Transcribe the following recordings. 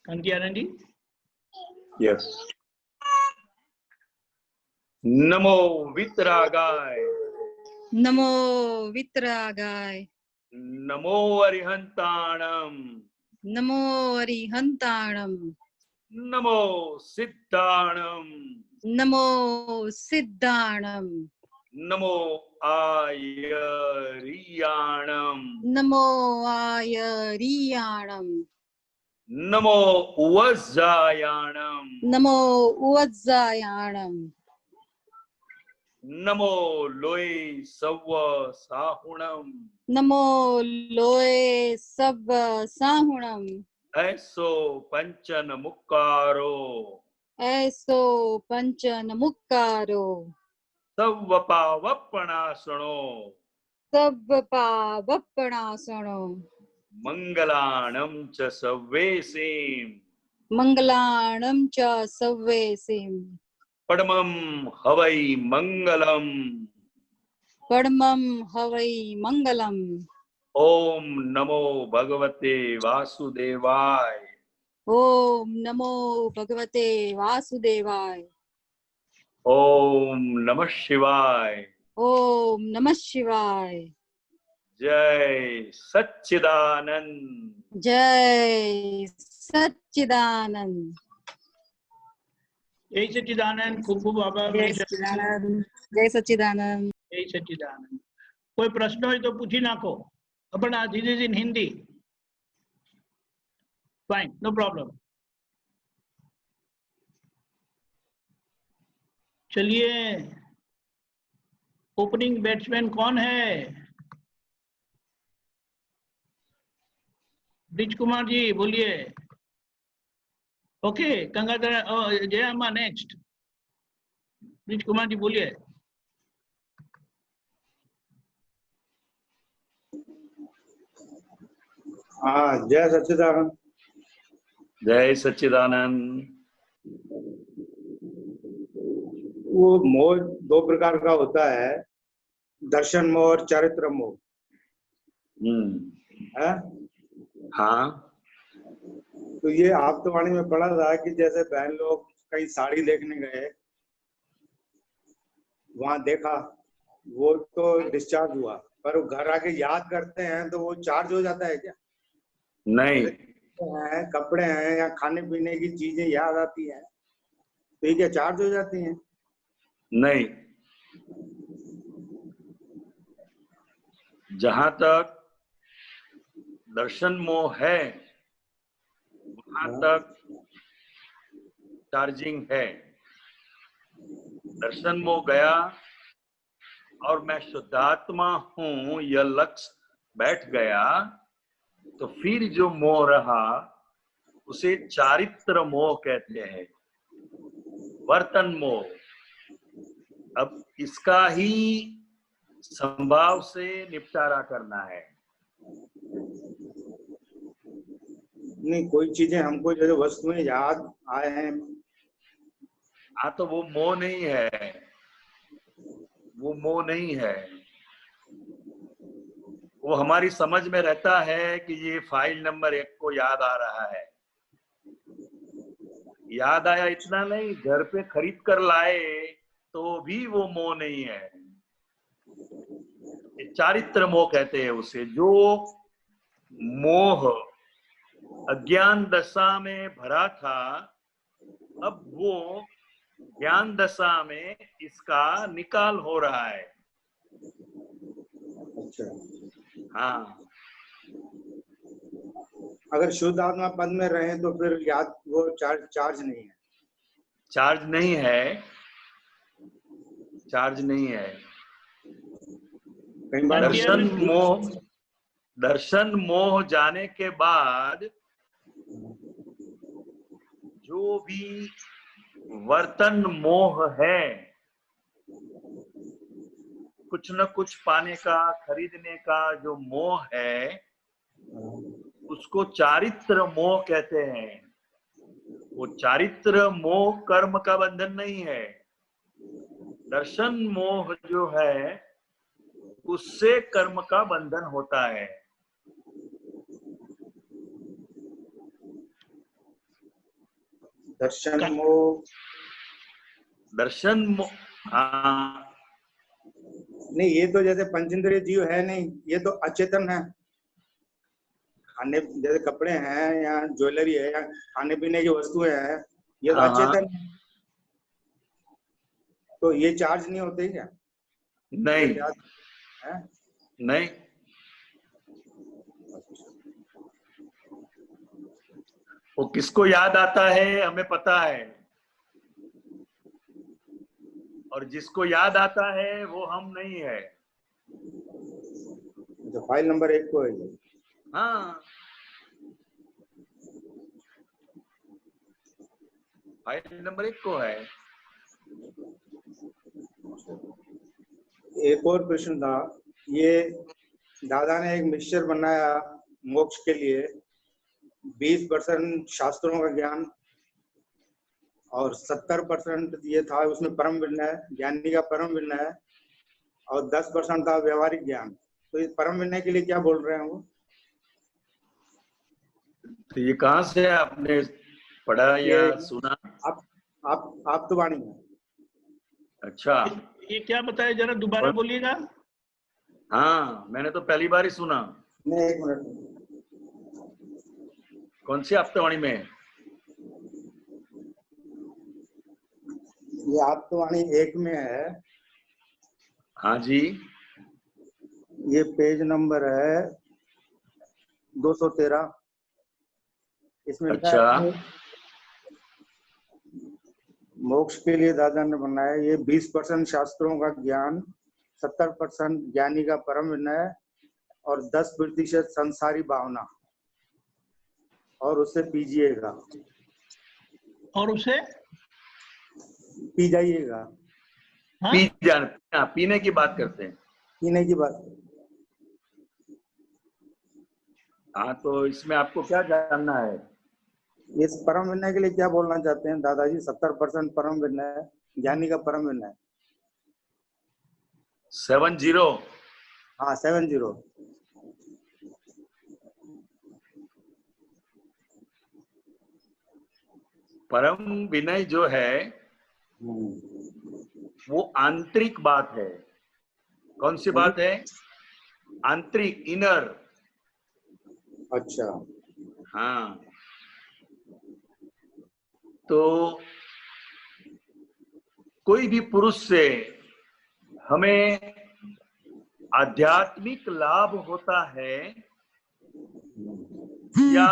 कांति Anand ji. Yes. नमो वितरागाय, नमो वितरागाय, नमो अरिहंताणम, नमो अरिहंताणम, नमो सिद्धाणम, नमो सिद्धाणम, नमो आयरियाणम, नमो आयरियाणम, नमो वज्जायाणम, नमो उवज्जायाणम, नमो लोय सव्व साहुणम, नमो लोय सव्व साहुणम, ऐसो पंचन मुक्कारो, ऐसो पंचन मुक्कारो, सव्व पावपणासणो, सव्व पावपणासणो, मंगलाणं च सव्वेसीं, मंगलाणं च सव्वेसिं, परमं हवै मंगलम्। परमं हवै मंगलम्। ओम नमो भगवते वासुदेवाय, ओम नमो भगवते वासुदेवाय, ओम नमः शिवाय, ओम नमः शिवाय, जय सच्चिदानंद। जय सच्चिदानंद। जय सच्चिदानंद। खूब खूब आभार। जय सच्चिदानंद, जय सच्चिदानंद। जय सच्चिदानंद। कोई प्रश्न हो तो पूछी नाखो। अपना this is in Hindi. Fine, no problem. चलिए, ओपनिंग बैट्समैन कौन है? ब्रिज कुमार जी बोलिए। ओके, गंगाधर जय अम्मा नेक्स्ट। ब्रिज कुमार जी बोलिए। हाँ, जय सच्चिदानंद। जय सच्चिदानंद। वो मोह दो प्रकार का होता है, दर्शन मोह और चरित्र मोह। है? हाँ। तो ये आप्तवाणी में पढ़ा था कि जैसे बहन लोग कहीं साड़ी देखने गए, वहां देखा, वो तो डिस्चार्ज हुआ, पर वो घर आके याद करते हैं तो वो चार्ज हो जाता है क्या? नहीं। है, कपड़े हैं या खाने पीने की चीजें याद आती हैं तो ये क्या चार्ज हो जाती हैं? नहीं, जहां तक दर्शन मोह है वहां तक चार्जिंग है। दर्शन मोह गया और मैं शुद्धात्मा हूं, यह लक्ष्य बैठ गया, तो फिर जो मोह रहा उसे चारित्र मोह कहते हैं, वर्तन मोह। अब इसका ही संभाव से निपटारा करना है। नहीं, कोई चीजें हमको जैसे वस्तुएं याद आए हैं। हाँ, तो वो मोह नहीं है, वो मोह नहीं है। वो हमारी समझ में रहता है कि ये फाइल नंबर 1 को याद आ रहा है। याद आया इतना नहीं, घर पे खरीद कर लाए तो भी वो मोह नहीं है। ये चारित्र मोह कहते हैं उसे। जो मोह अज्ञान दशा में भरा था, अब वो ज्ञान दशा में इसका निकाल हो रहा है। अच्छा, हाँ। अगर शुद्ध आत्मा पद में रहे तो फिर याद वो चार्ज नहीं है। चार्ज नहीं है, चार्ज नहीं है। कई बार दर्शन मोह जाने के बाद जो भी वर्तन मोह है, कुछ न कुछ पाने का, खरीदने का जो मोह है, उसको चारित्र मोह कहते हैं। वो चारित्र मोह कर्म का बंधन नहीं है। दर्शन मोह जो है उससे कर्म का बंधन होता है। दर्शन का- मोह हाँ, नहीं, ये तो जैसे पंचेंद्रिय जीव है नहीं, ये तो अचेतन है। खाने जैसे कपड़े हैं या ज्वेलरी है या खाने पीने की वस्तुएं हैं, ये तो हाँ, अचेतन है। तो ये चार्ज नहीं होते क्या? ये नहीं, चार्ज है? नहीं, वो किसको याद आता है हमें पता है, और जिसको याद आता है वो हम नहीं है। जो फाइल नंबर 1 को है ये। हाँ, फाइल नंबर 1 को है। एक और प्रश्न था, ये दादा ने एक मिक्सचर बनाया मोक्ष के लिए, 20% शास्त्रों का ज्ञान और 70% ये था उसमें परम विनय, ज्ञानी का परम विनय, और 10% था व्यवहारिक ज्ञान। तो इस परम विनय के लिए क्या बोल रहे हैं वो? तो ये कहाँ से आपने पढ़ा ये या सुना? आप तो वाणी में। अच्छा, ये क्या बताया, जरा दोबारा बोलिएगा। हाँ, मैंने तो पहली बार ही सुना। नहीं, 1 मिनट। कौन सी आप्तवाणी में? ये आप तो वाणी 1 में है, हाँ जी, ये पेज नंबर है 213। इसमें लिखा अच्छा, है मोक्ष के लिए दादा ने बनाया ये 20% शास्त्रों का ज्ञान, 70% ज्ञानी का परम विनय और 10% संसारी भावना, और उससे पीजिएगा, और उसे पी जाइएगा। हाँ, पीने की बात करते हैं। पीने की बात। हाँ, तो इसमें आपको क्या जानना है? इस परम विनय के लिए क्या बोलना चाहते हैं दादाजी? 70% परम विनय, ज्ञानी का परम विनय। 70। हाँ, 70। परम विनय जो है वो आंतरिक बात है। कौन सी बात है? आंतरिक, इनर। अच्छा। हाँ, तो कोई भी पुरुष से हमें आध्यात्मिक लाभ होता है या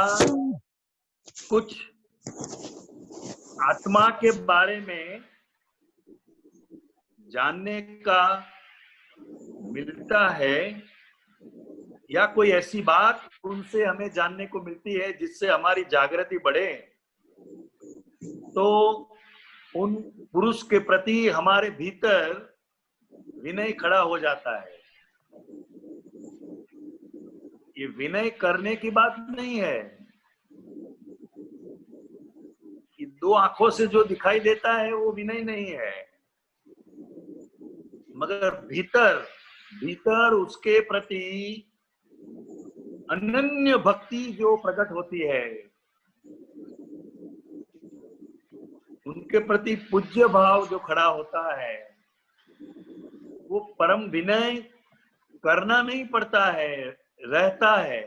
कुछ आत्मा के बारे में जानने का मिलता है, या कोई ऐसी बात उनसे हमें जानने को मिलती है जिससे हमारी जागृति बढ़े, तो उन पुरुष के प्रति हमारे भीतर विनय खड़ा हो जाता है। ये विनय करने की बात नहीं है। ये 2 आंखों से जो दिखाई देता है वो विनय नहीं है, मगर भीतर भीतर उसके प्रति अनन्य भक्ति जो प्रकट होती है, उनके प्रति पूज्य भाव जो खड़ा होता है, वो परम विनय करना नहीं पड़ता है, रहता है।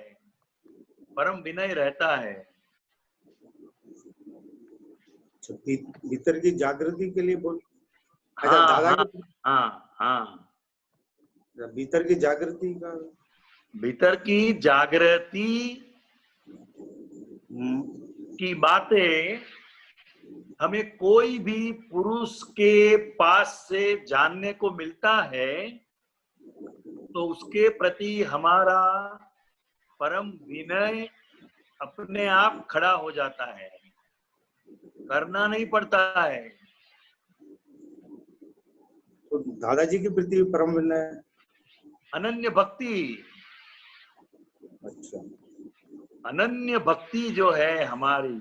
परम विनय रहता है। भीतर की जागृति के लिए बोल। अच्छा, हाँ, दादा हाँ, की हाँ, हाँ। भीतर की जागृति का। भीतर की जागृति की बातें हमें कोई भी पुरुष के पास से जानने को मिलता है, तो उसके प्रति हमारा परम विनय अपने आप खड़ा हो जाता है, करना नहीं पड़ता है। तो दादाजी की प्रति परम विनय। अनन्य भक्ति, अच्छा। अनन्य भक्ति जो है हमारी,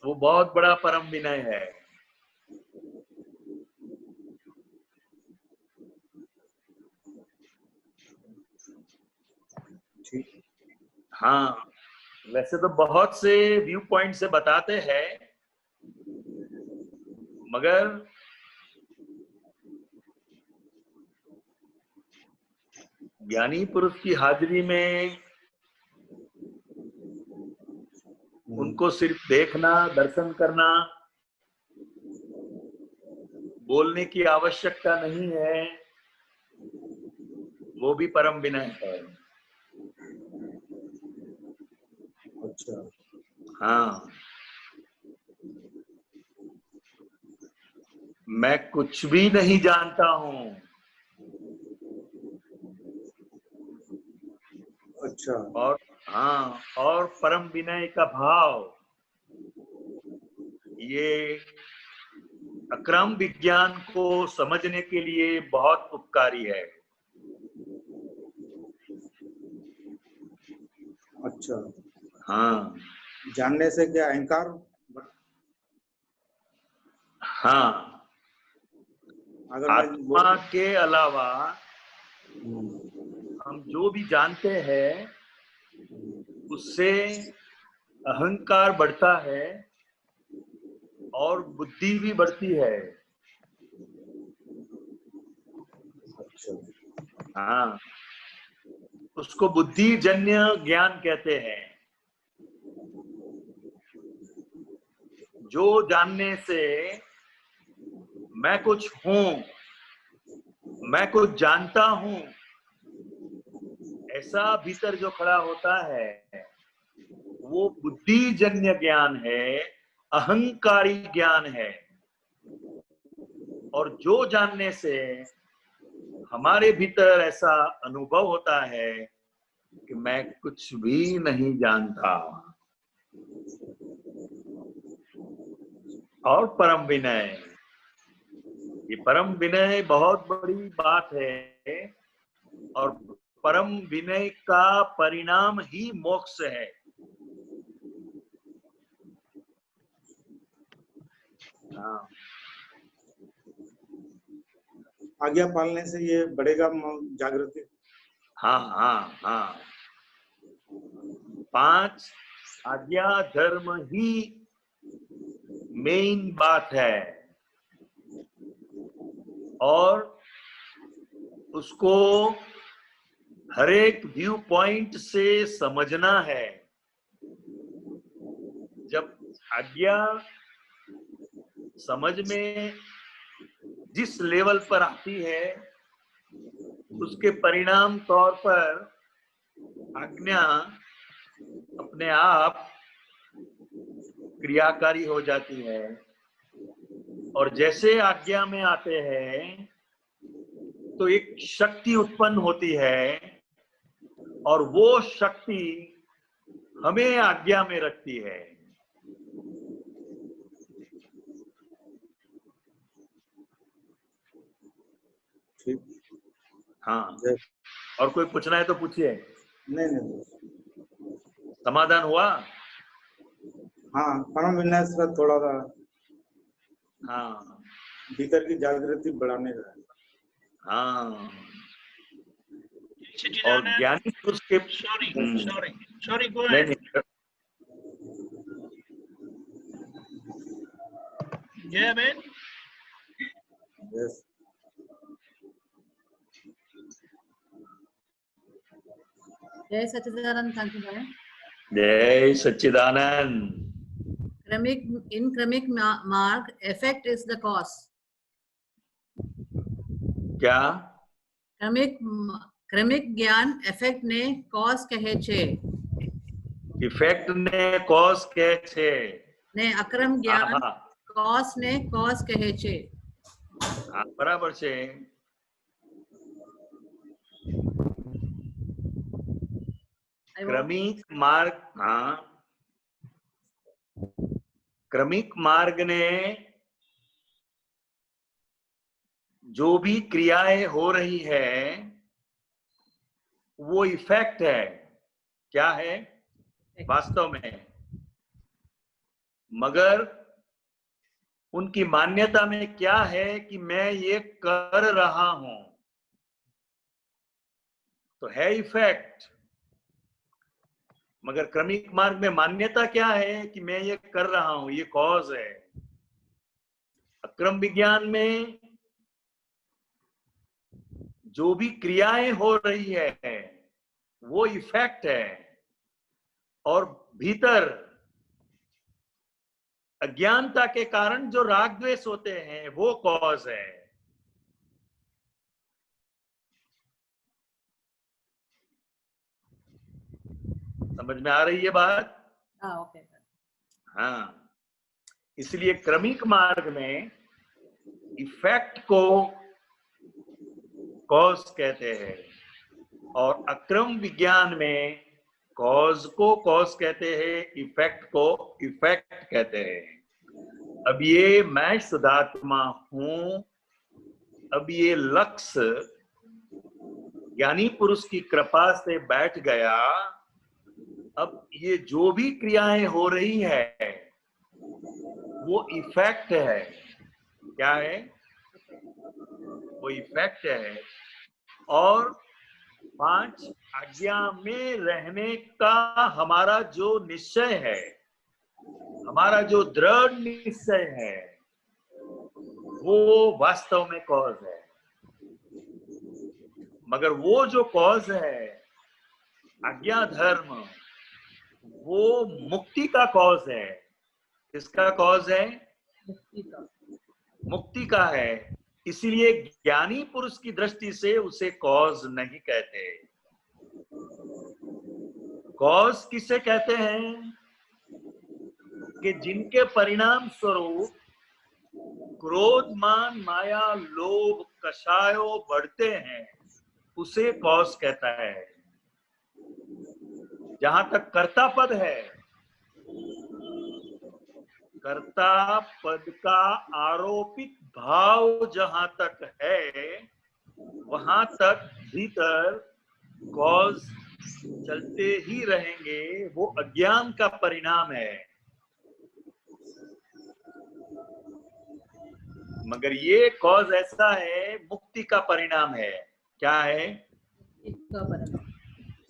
वो बहुत बड़ा परम विनय है। ठीक। हाँ, वैसे तो बहुत से व्यू पॉइंट से बताते हैं, मगर ज्ञानी पुरुष की हाजिरी में उनको सिर्फ देखना, दर्शन करना, बोलने की आवश्यकता नहीं है, वो भी परम विनय है। अच्छा, हाँ, मैं कुछ भी नहीं जानता हूँ। अच्छा, और हाँ, और परम विनय का भाव ये अक्रम विज्ञान को समझने के लिए बहुत उपकारी है। अच्छा। हाँ जानने से क्या अहंकार? हाँ, अगर मैं आत्मा के अलावा हम्म, हम जो भी जानते हैं उससे अहंकार बढ़ता है और बुद्धि भी बढ़ती है। अच्छा, हाँ, उसको बुद्धिजन्य ज्ञान कहते हैं। जो जानने से मैं कुछ हूं, मैं कुछ जानता हूं, ऐसा भीतर जो खड़ा होता है वो बुद्धिजन्य ज्ञान है, अहंकारी ज्ञान है। और जो जानने से हमारे भीतर ऐसा अनुभव होता है कि मैं कुछ भी नहीं जानता, और परम विनय, ये परम विनय बहुत बड़ी बात है। और परम विनय का परिणाम ही मोक्ष है। हाँ, आज्ञा पालने से ये बढ़ेगा जागृति। हाँ, हाँ, हाँ, 5 आज्ञा धर्म ही मेन बात है और उसको हर एक व्यू पॉइंट से समझना है। जब आज्ञा समझ में जिस लेवल पर आती है उसके परिणाम तौर पर आज्ञा अपने आप क्रियाकारी हो जाती है। और जैसे आज्ञा में आते हैं तो एक शक्ति उत्पन्न होती है और वो शक्ति हमें आज्ञा में रखती है। ठीक। हाँ, जय। और कोई पूछना है तो पूछिए। नहीं नहीं, समाधान हुआ? हाँ, परम विन्यास का थोड़ा सा हाँ, भीतर की जागृति बढ़ाने का है। हाँ, और सच्चिदानंद, ज्ञानी पुरुष के सॉरी, गो नहीं अहेड। नहीं, जय बेन। यस। जय सच्चिदानंद कांतिभाई। जय सच्चिदानंद। In क्रमिक मार्ग, effect is the cause. क्या? क्रमिक ज्ञान effect ने cause કહે છે ઇફેક્ટ ને કોઝ કહે છે. ને અક્રમ હા જ્ઞાન હા cause ને cause કહે છે. હા, બરાબર છે. क्रमिक मार्ग, हाँ, क्रमिक मार्ग ने जो भी क्रियाएं हो रही है वो इफेक्ट है। क्या है वास्तव में? मगर उनकी मान्यता में क्या है कि मैं ये कर रहा हूं, तो है इफेक्ट। मगर क्रमिक मार्ग में मान्यता क्या है कि मैं ये कर रहा हूं, ये कॉज है। अक्रम विज्ञान में जो भी क्रियाएं हो रही है वो इफेक्ट है, और भीतर अज्ञानता के कारण जो राग द्वेष होते हैं वो कॉज है। समझ में आ रही है बात? Okay. हाँ, इसलिए क्रमिक मार्ग में इफेक्ट को कॉज कहते हैं, और अक्रम विज्ञान में कॉज को कॉज कहते हैं, इफेक्ट को इफेक्ट कहते हैं। अब ये मैं शुद्धात्मा हूं, अब ये लक्ष्य ज्ञानी पुरुष की कृपा से बैठ गया। अब ये जो भी क्रियाएं हो रही है वो इफेक्ट है। क्या है? वो इफेक्ट है। और 5 आज्ञा में रहने का हमारा जो निश्चय है, हमारा जो दृढ़ निश्चय है, वो वास्तव में कॉज है। मगर वो जो कॉज है, आज्ञा धर्म, वो मुक्ति का कॉज है। किसका कॉज है? मुक्ति का है। इसीलिए ज्ञानी पुरुष की दृष्टि से उसे कॉज नहीं कहते। कॉज किसे कहते हैं? कि जिनके परिणाम स्वरूप क्रोध, मान, माया, लोभ, कषायो बढ़ते हैं, उसे कॉज कहता है। जहां तक कर्ता पद है, कर्ता पद का आरोपित भाव जहां तक है, वहां तक भीतर कॉज चलते ही रहेंगे। वो अज्ञान का परिणाम है। मगर ये कॉज ऐसा है, मुक्ति का परिणाम है। क्या है?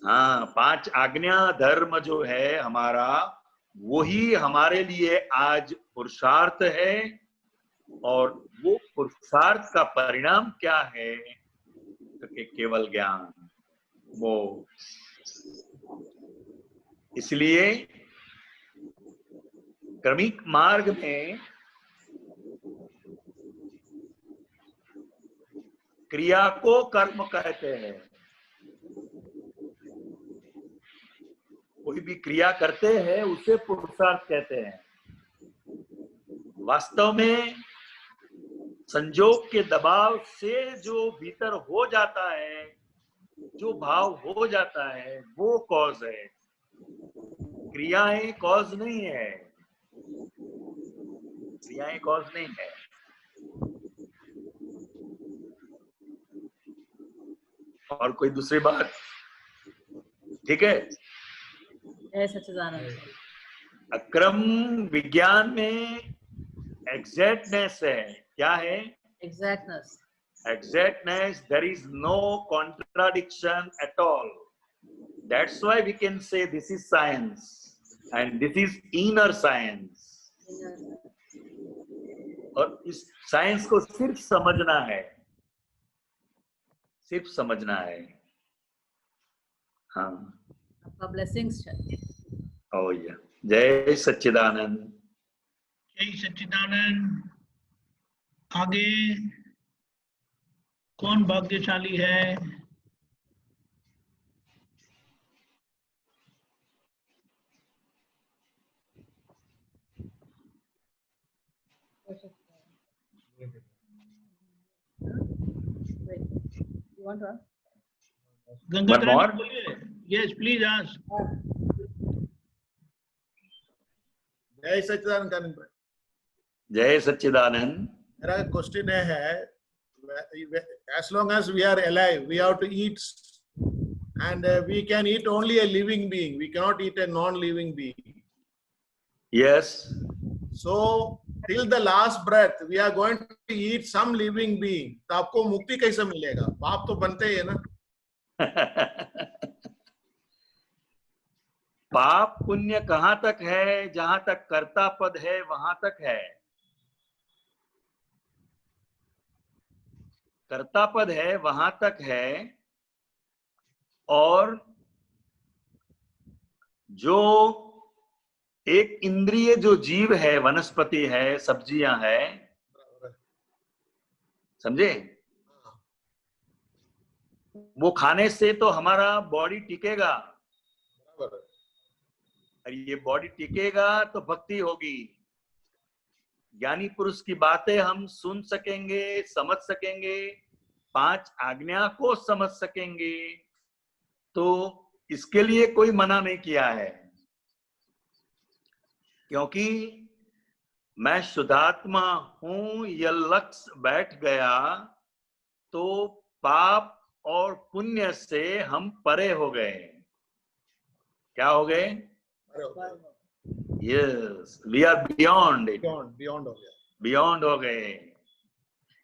हाँ, 5 आज्ञा धर्म जो है हमारा, वही हमारे लिए आज पुरुषार्थ है। और वो पुरुषार्थ का परिणाम क्या है? तो कि केवल ज्ञान, वो। इसलिए क्रमिक मार्ग में क्रिया को कर्म कहते हैं। कोई भी क्रिया करते हैं उसे पुरुषार्थ कहते हैं। वास्तव में संजोग के दबाव से जो भीतर हो जाता है, जो भाव हो जाता है, वो कॉज है। क्रियाएं कॉज नहीं है। क्रियाएं कॉज नहीं है। और कोई दूसरी बात? ठीक है। जय सच्चिदानंद। अक्रम विज्ञान में एग्जैक्टनेस है। क्या है? Exactness. Exactness. There is no contradiction at all. That's why we can say this is science and this is inner science. और इस साइंस को सिर्फ समझना है, सिर्फ समझना है। हाँ। आपका ब्लेसिंग्स। ओ या, जय सच्चिदानंद। जय सच्चिदानंद। आगे कौन भाग्यशाली है? गंगाधर बोलिए। Yes please ask. जय सच्चिदानंद। जय सच्चिदानंद। मेरा क्वेश्चन है, as long as we are alive, we have to eat, and we can eat only a living being. We cannot eat a non-living being. Yes. So till the last breath, we are going to eat some living being. तो आपको मुक्ति कैसे मिलेगा? पाप तो बनते ही है ना? पाप पुण्य कहां तक है? जहां तक कर्ता पद है वहां तक है। कर्ता पद है वहां तक है। और जो एक इंद्रिय जो जीव है, वनस्पति है, सब्जियां है, समझे? वो खाने से तो हमारा बॉडी टिकेगा, और ये बॉडी टिकेगा तो भक्ति होगी। ज्ञानी पुरुष की बातें हम सुन सकेंगे, समझ सकेंगे, 5 आज्ञा को समझ सकेंगे। तो इसके लिए कोई मना नहीं किया है, क्योंकि मैं शुद्धात्मा हूं यह लक्ष्य बैठ गया तो पाप और पुण्य से हम परे हो गए। क्या हो गए? Yes, we are beyond it, beyond हो गया। बियॉन्ड हो गए।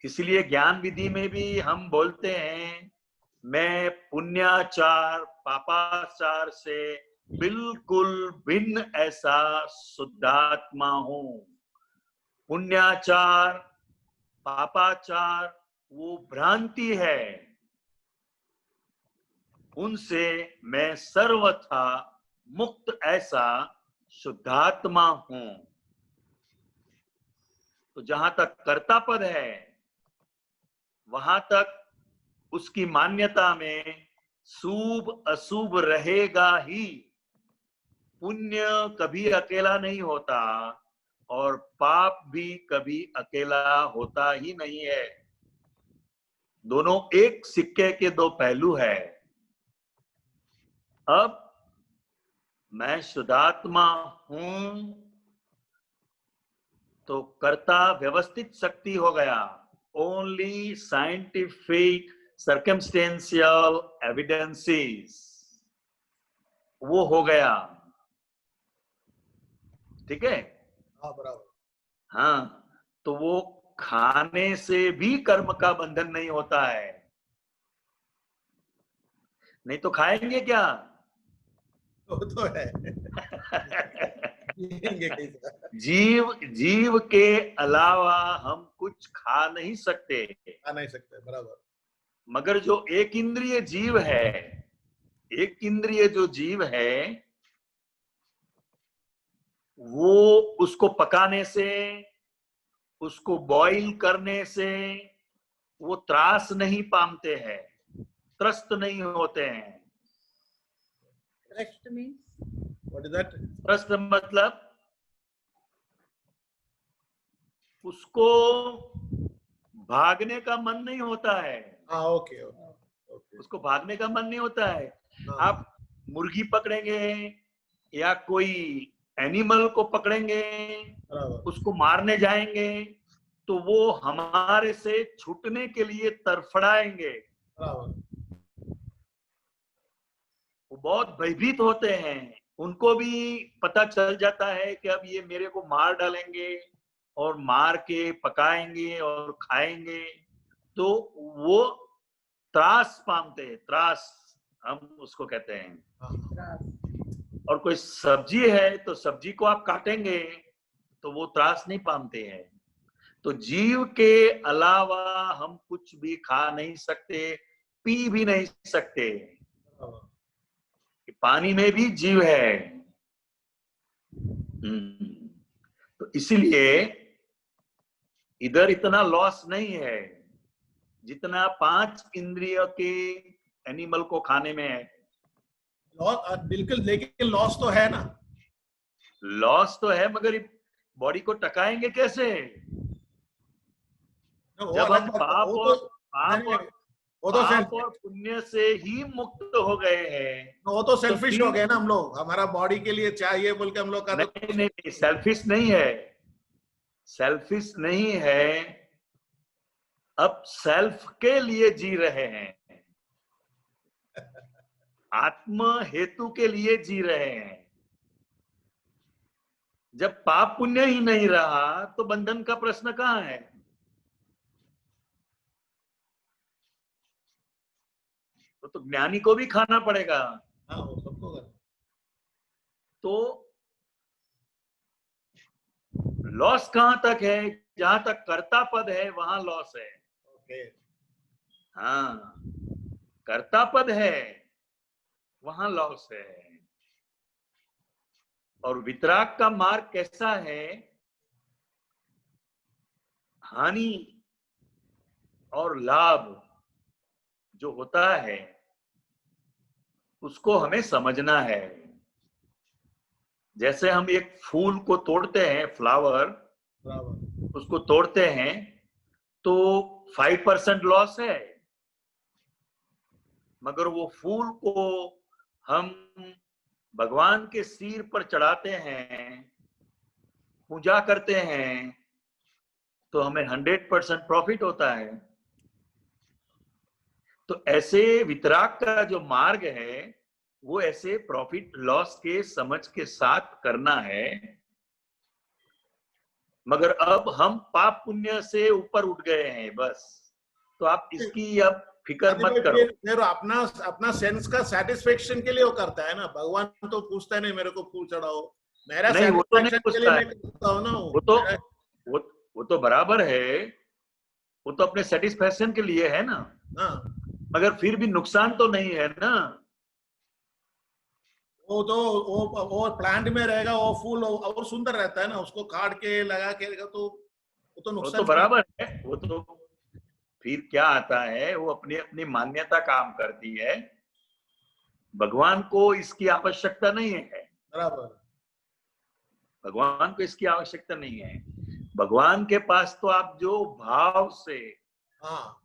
इसलिए ज्ञान विधि में भी हम बोलते हैं, मैं पुण्याचार पापाचार से बिल्कुल भिन्न ऐसा शुद्धात्मा हूं। पुण्याचार पापाचार वो भ्रांति है, उनसे मैं सर्वथा मुक्त ऐसा शुद्धात्मा हूं। तो जहां तक कर्ता पद है वहां तक उसकी मान्यता में शुभ अशुभ रहेगा ही। पुण्य कभी अकेला नहीं होता और पाप भी कभी अकेला होता ही नहीं है। दोनों एक सिक्के के 2 पहलू है। अब मैं शुद्धात्मा हूं तो कर्ता व्यवस्थित शक्ति हो गया। ओनली साइंटिफिक सर्कमस्टेंशियल एविडेंसेस वो हो गया। ठीक है? हाँ, बराबर। हाँ, तो वो खाने से भी कर्म का बंधन नहीं होता है। नहीं तो खाएंगे क्या? वो तो है। पिएंगे कैसा? जीव के अलावा हम कुछ खा नहीं सकते। खा नहीं सकते, बराबर। मगर जो एक इंद्रिय जीव है, एक इंद्रिय जो जीव है, वो उसको पकाने से, उसको बॉईल करने से वो त्रास नहीं पाते हैं, त्रस्त नहीं होते हैं। Trust means What is that? त्रस्त मतलब उसको भागने का मन नहीं होता है। हाँ, ओके ओके। उसको भागने का मन नहीं होता है। हाँ, आप मुर्गी पकड़ेंगे या कोई एनिमल को पकड़ेंगे, बराबर। उसको मारने जाएंगे तो वो हमारे से छूटने के लिए तड़फड़ाएंगे। बराबर। वो बहुत भयभीत होते हैं। उनको भी पता चल जाता है कि अब ये मेरे को मार डालेंगे और मार के पकाएंगे और खाएंगे। तो वो त्रास पाते हैं, त्रास हम उसको कहते हैं। हाँ, और कोई सब्जी है तो सब्जी को आप काटेंगे तो वो त्रास नहीं पाते हैं। तो जीव के अलावा हम कुछ भी खा नहीं सकते, पी भी नहीं सकते। बराबर। पानी में भी जीव है। तो इसीलिए इधर इतना लॉस नहीं है जितना 5 इंद्रियों के एनिमल को खाने में है। बिल्कुल, लेकिन लॉस तो है ना। लॉस तो है, मगर बॉडी को टकाएंगे कैसे? वो जब अलग हम बात है। वो तो पाप और पुण्य से ही मुक्त हो गए हैं। वो तो सेल्फिश तो हो गए ना हम लोग। हमारा बॉडी के लिए चाहिए बोल के हम लोग का नहीं, सेल्फिश नहीं है, सेल्फिश नहीं है। अब सेल्फ के लिए जी रहे हैं, आत्म हेतु के लिए जी रहे हैं। जब पाप पुण्य ही नहीं रहा तो बंधन का प्रश्न कहां है? तो ज्ञानी को भी खाना पड़ेगा। हाँ, वो सबको करना। तो लॉस कहां तक है? जहां तक कर्ता पद है वहां लॉस है। Okay. हाँ, कर्ता पद है वहां लॉस है। और वितराग का मार्ग कैसा है? हानि और लाभ जो होता है उसको हमें समझना है। जैसे हम एक फूल को तोड़ते हैं, फ्लावर, बराबर। उसको तोड़ते हैं तो 5% लॉस है, मगर वो फूल को हम भगवान के सिर पर चढ़ाते हैं, पूजा करते हैं, तो हमें 100% प्रॉफिट होता है। तो ऐसे वितराग का जो मार्ग है वो ऐसे प्रॉफिट लॉस के समझ के साथ करना है। मगर अब हम पाप पुण्य से ऊपर उठ गए हैं बस, तो आप इसकी अब फिक्र मत करो। फिर अपना अपना सेंस का सेटिस्फेक्शन के लिए वो करता है ना। भगवान तो पूछता नहीं मेरे को फूल चढ़ाओ, मेरा नहीं, वो तो नहीं सेटिस्फेक्शन के लिए पूछता मैं है। करता हूँ ना। वो तो वो तो बराबर है, वो तो अपने सेटिस्फेक्शन के लिए है ना। हाँ, मगर फिर भी नुकसान तो नहीं है ना। वो तो वो प्लांट में रहेगा, वो फूल और सुंदर रहता है ना, उसको काट के लगा के रहेगा तो वो तो वो नुकसान तो बराबर है। वो तो फिर क्या आता है, वो अपनी अपनी मान्यता काम करती है। भगवान को इसकी आवश्यकता नहीं है। बराबर। भगवान को इसकी आवश्यकता नहीं है। भगवान के पास तो आप जो भाव से, हाँ,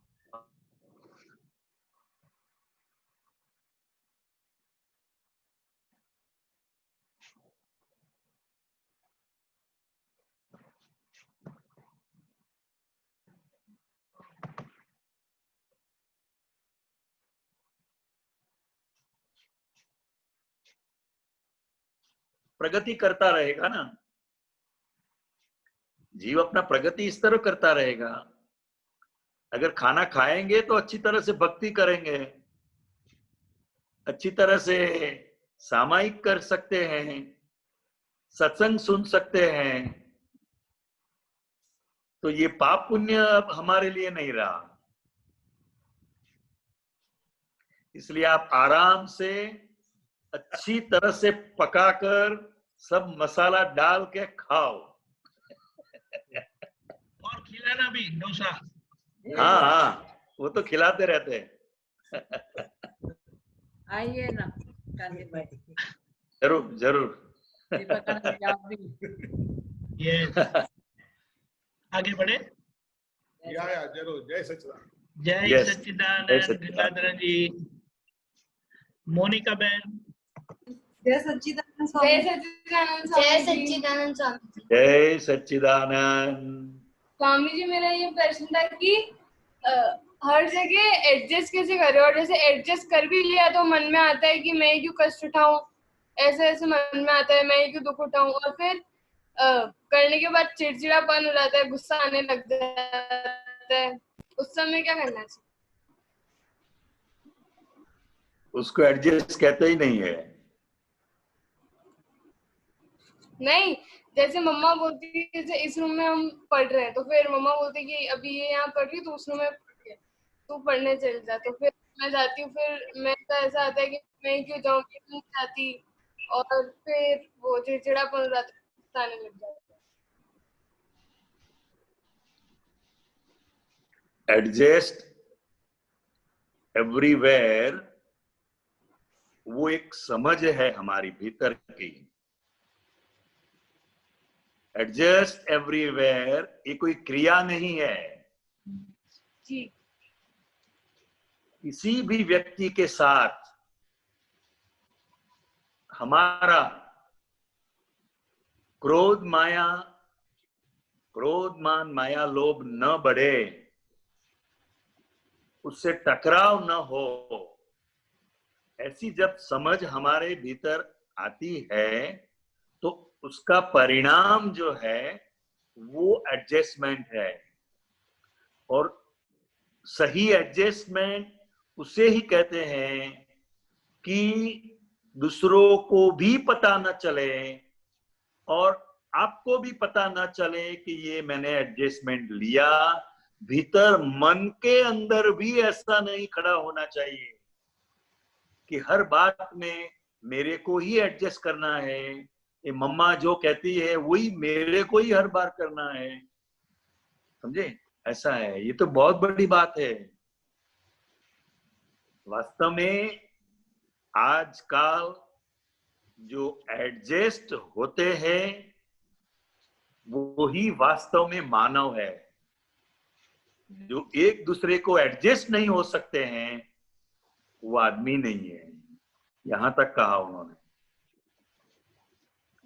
प्रगति करता रहेगा ना। जीव अपना प्रगति इस तरह करता रहेगा। अगर खाना खाएंगे तो अच्छी तरह से भक्ति करेंगे, अच्छी तरह से सामायिक कर सकते हैं, सत्संग सुन सकते हैं, तो ये पाप पुण्य अब हमारे लिए नहीं रहा। इसलिए आप आराम से अच्छी तरह से पकाकर सब मसाला डाल के खाओ। और खिलाना भी डोसा। हाँ हाँ, वो तो खिलाते रहते हैं। आइए ना कांति भाई, जरूर जरूर। दीपक आनंद जी आप भी। यस, आगे बढ़े। या जरूर। जय सच्चिदानंद। जय Yes. सच्चिदानंद गंगाधर जी। मोनिका बहन। जय सच्चिदानंद जय स्वामी। सच्चिदानंद जय स्वामी जी। सच्चिदानंद स्वामी जी। जय सच्चिदानंद। स्वामी जी, मेरा ये प्रश्न था कि हर जगह एडजस्ट कैसे करें, और जैसे एडजस्ट कर भी लिया तो मन में आता है कि मैं क्यों कष्ट उठाऊं, ऐसे ऐसे मन में आता है मैं क्यों दुख उठाऊं, और फिर करने के बाद चिड़चिड़ापन हो जाता है, गुस्सा आने लग जाता है, उस समय क्या करना चाहिए? उसको एडजस्ट कहते ही नहीं है। नहीं, जैसे मम्मा बोलती है, जैसे इस रूम में हम पढ़ रहे हैं तो फिर मम्मा बोलती है कि अभी ये यहाँ पढ़ रही तो उस रूम में पढ़ रही है, तू पढ़ने चल जा, तो फिर मैं जाती हूँ, फिर मैं तो ऐसा आता है कि मैं क्यों जाऊँ, मैं नहीं जाती, और फिर वो चिड़चिड़ापन हो जाता है, गुस्सा आने लग जाता है। एडजस्ट एवरीवेयर वो एक समझ है हमारी भीतर की। एडजस्ट एवरीवेयर ये कोई क्रिया नहीं है। जी। किसी भी व्यक्ति के साथ हमारा क्रोध मान माया लोभ न बढ़े, उससे टकराव न हो, ऐसी जब समझ हमारे भीतर आती है तो उसका परिणाम जो है वो एडजस्टमेंट है। और सही एडजस्टमेंट उसे ही कहते हैं कि दूसरों को भी पता न चले और आपको भी पता न चले कि ये मैंने एडजस्टमेंट लिया। भीतर मन के अंदर भी ऐसा नहीं खड़ा होना चाहिए कि हर बात में मेरे को ही एडजस्ट करना है, ये मम्मा जो कहती है वही मेरे को ही हर बार करना है। समझे? ऐसा है, ये तो बहुत बड़ी बात है। वास्तव में आजकल जो एडजस्ट होते हैं वो ही वास्तव में मानव है। जो एक दूसरे को एडजस्ट नहीं हो सकते हैं वो आदमी नहीं है, यहां तक कहा उन्होंने।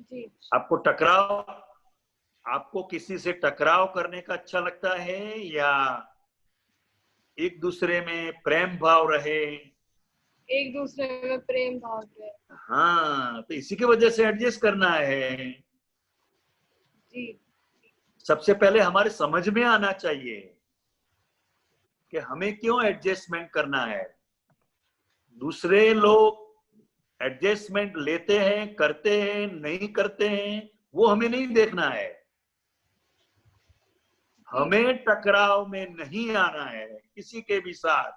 जी। आपको किसी से टकराव करने का अच्छा लगता है या एक दूसरे में प्रेम भाव रहे? एक दूसरे में प्रेम भाव है। हाँ, तो इसी की वजह से एडजस्ट करना है। जी। सबसे पहले हमारे समझ में आना चाहिए कि हमें क्यों एडजस्टमेंट करना है। दूसरे लोग एडजस्टमेंट लेते हैं, करते हैं, नहीं करते हैं, वो हमें नहीं देखना है। हमें टकराव में नहीं आना है किसी के भी साथ।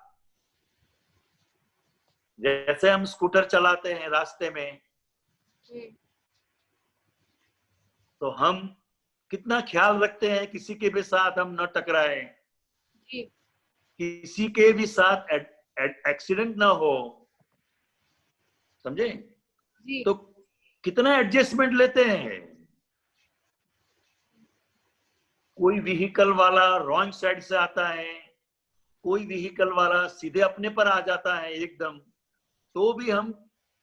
जैसे हम स्कूटर चलाते हैं रास्ते में, तो हम कितना ख्याल रखते हैं किसी के भी साथ हम न टकराए, जी। किसी के भी साथ एक्सीडेंट ना हो। समझे? जी। तो कितना एडजस्टमेंट लेते हैं। कोई व्हीकल वाला रॉन्ग साइड से आता है, कोई व्हीकल वाला सीधे अपने पर आ जाता है एकदम, तो भी हम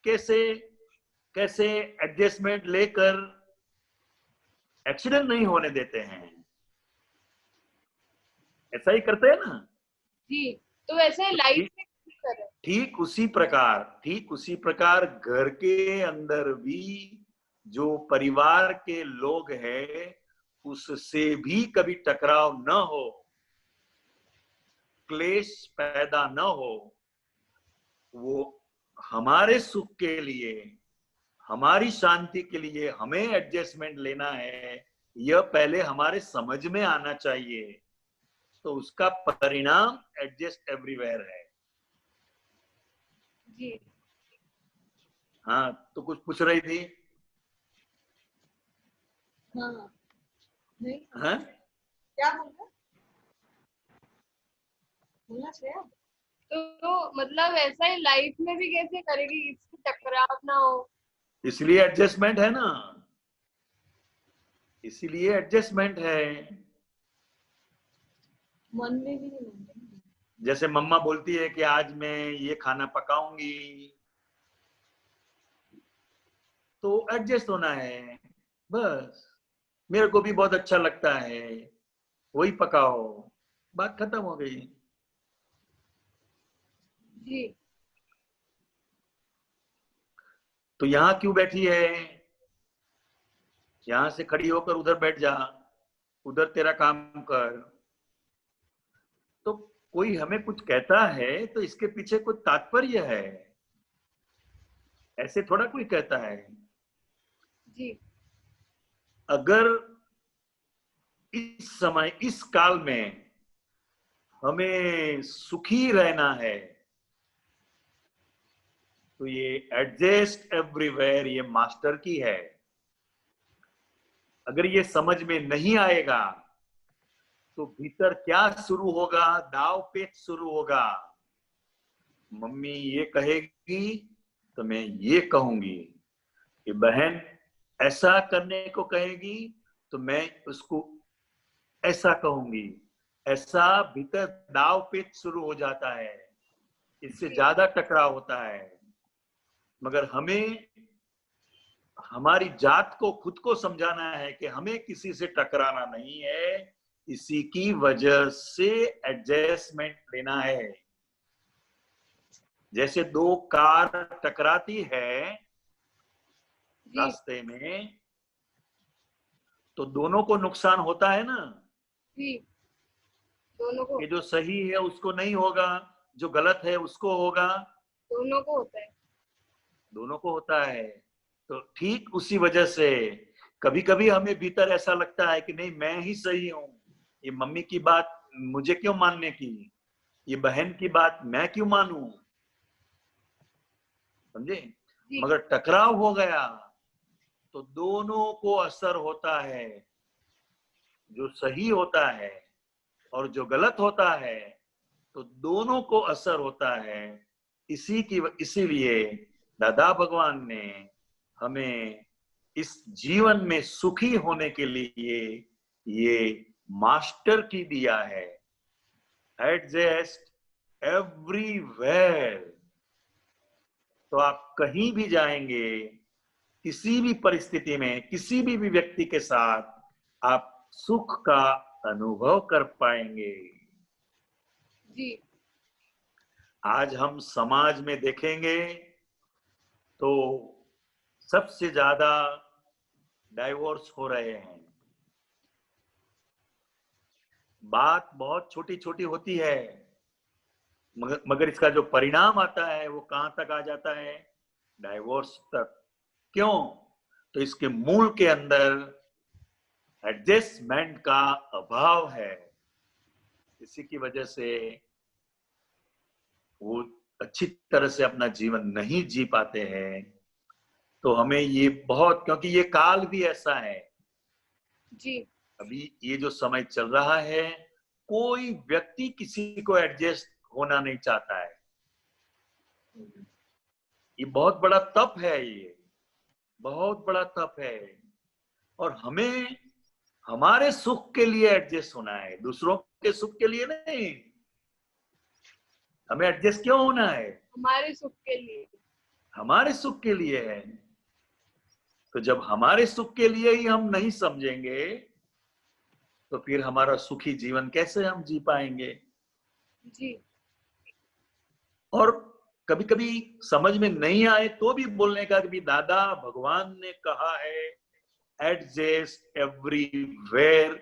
कैसे कैसे एडजस्टमेंट लेकर एक्सीडेंट नहीं होने देते हैं। ऐसा ही करते हैं ना। जी। तो वैसे लाइफ में करें। ठीक उसी प्रकार घर के अंदर भी जो परिवार के लोग हैं उससे भी कभी टकराव न हो, क्लेश पैदा न हो। वो हमारे सुख के लिए, हमारी शांति के लिए हमें एडजस्टमेंट लेना है, यह पहले हमारे समझ में आना चाहिए। तो उसका परिणाम एडजस्ट एवरीवेयर है। जी। हाँ, तो कुछ पूछ रही थी? हाँ नहीं हाँ? क्या बोल रहे बोलना श्रेया तो मतलब ऐसा ही लाइफ में भी कैसे करेगी, इसकी टकराव ना हो। इसलिए एडजस्टमेंट है ना, इसीलिए एडजस्टमेंट है। मन में भी नहीं मानते। जैसे मम्मा बोलती है कि आज मैं ये खाना पकाऊंगी, तो एडजस्ट होना है बस। मेरे को भी बहुत अच्छा लगता है, वही पकाओ, बात खत्म हो गई। जी। तो यहाँ क्यों बैठी है? यहां से खड़ी होकर उधर बैठ जा, उधर तेरा काम कर। तो कोई हमें कुछ कहता है तो इसके पीछे कोई तात्पर्य है, ऐसे थोड़ा कोई कहता है। जी। अगर इस समय इस काल में हमें सुखी रहना है तो ये एडजस्ट एवरीवेयर ये मास्टर की है। अगर ये समझ में नहीं आएगा तो भीतर क्या शुरू होगा? दाव पेच शुरू होगा। मम्मी ये कहेगी तो मैं ये कहूंगी, कि बहन ऐसा करने को कहेगी तो मैं उसको ऐसा कहूंगी। ऐसा भीतर दाव पेच शुरू हो जाता है, इससे ज्यादा टकराव होता है। मगर हमें हमारी जात को खुद को समझाना है कि हमें किसी से टकराना नहीं है, इसी की वजह से एडजस्टमेंट लेना है। जैसे दो कार टकराती है जी। रास्ते में तो दोनों को नुकसान होता है ना। जी। दोनों को, कि जो सही है उसको नहीं होगा, जो गलत है उसको होगा। दोनों को होता है। दोनों को होता है। तो ठीक उसी वजह से कभी कभी हमें भीतर ऐसा लगता है कि नहीं, मैं ही सही हूं, ये मम्मी की बात मुझे क्यों मानने की, ये बहन की बात मैं क्यों मानूं, समझे। जी। मगर टकराव हो गया तो दोनों को असर होता है, जो सही होता है और जो गलत होता है, तो दोनों को असर होता है। इसीलिए दादा भगवान ने हमें इस जीवन में सुखी होने के लिए ये मास्टर की दिया है, एडजस्ट एवरीवेयर। तो आप कहीं भी जाएंगे, किसी भी परिस्थिति में, किसी भी व्यक्ति के साथ आप सुख का अनुभव कर पाएंगे। जी। आज हम समाज में देखेंगे तो सबसे ज्यादा डाइवोर्स हो रहे हैं। बात बहुत छोटी छोटी होती है, मगर इसका जो परिणाम आता है वो कहां तक आ जाता है, डाइवोर्स तक। क्यों? तो इसके मूल के अंदर एडजस्टमेंट का अभाव है। इसी की वजह से वो अच्छी तरह से अपना जीवन नहीं जी पाते हैं। तो हमें ये बहुत, क्योंकि ये काल भी ऐसा है, जी। अभी ये जो समय चल रहा है, कोई व्यक्ति किसी को एडजस्ट होना नहीं चाहता है। ये बहुत बड़ा तप है, ये बहुत बड़ा तप है। और हमें हमारे सुख के लिए एडजस्ट होना है, दूसरों के सुख के लिए नहीं। हमें एडजस्ट क्यों होना है? हमारे सुख के लिए। हमारे सुख के लिए है। तो जब हमारे सुख के लिए ही हम नहीं समझेंगे तो फिर हमारा सुखी जीवन कैसे हम जी पाएंगे? जी। और कभी कभी समझ में नहीं आए तो भी बोलने का कि दादा भगवान ने कहा है एडजस्ट एवरीवेयर,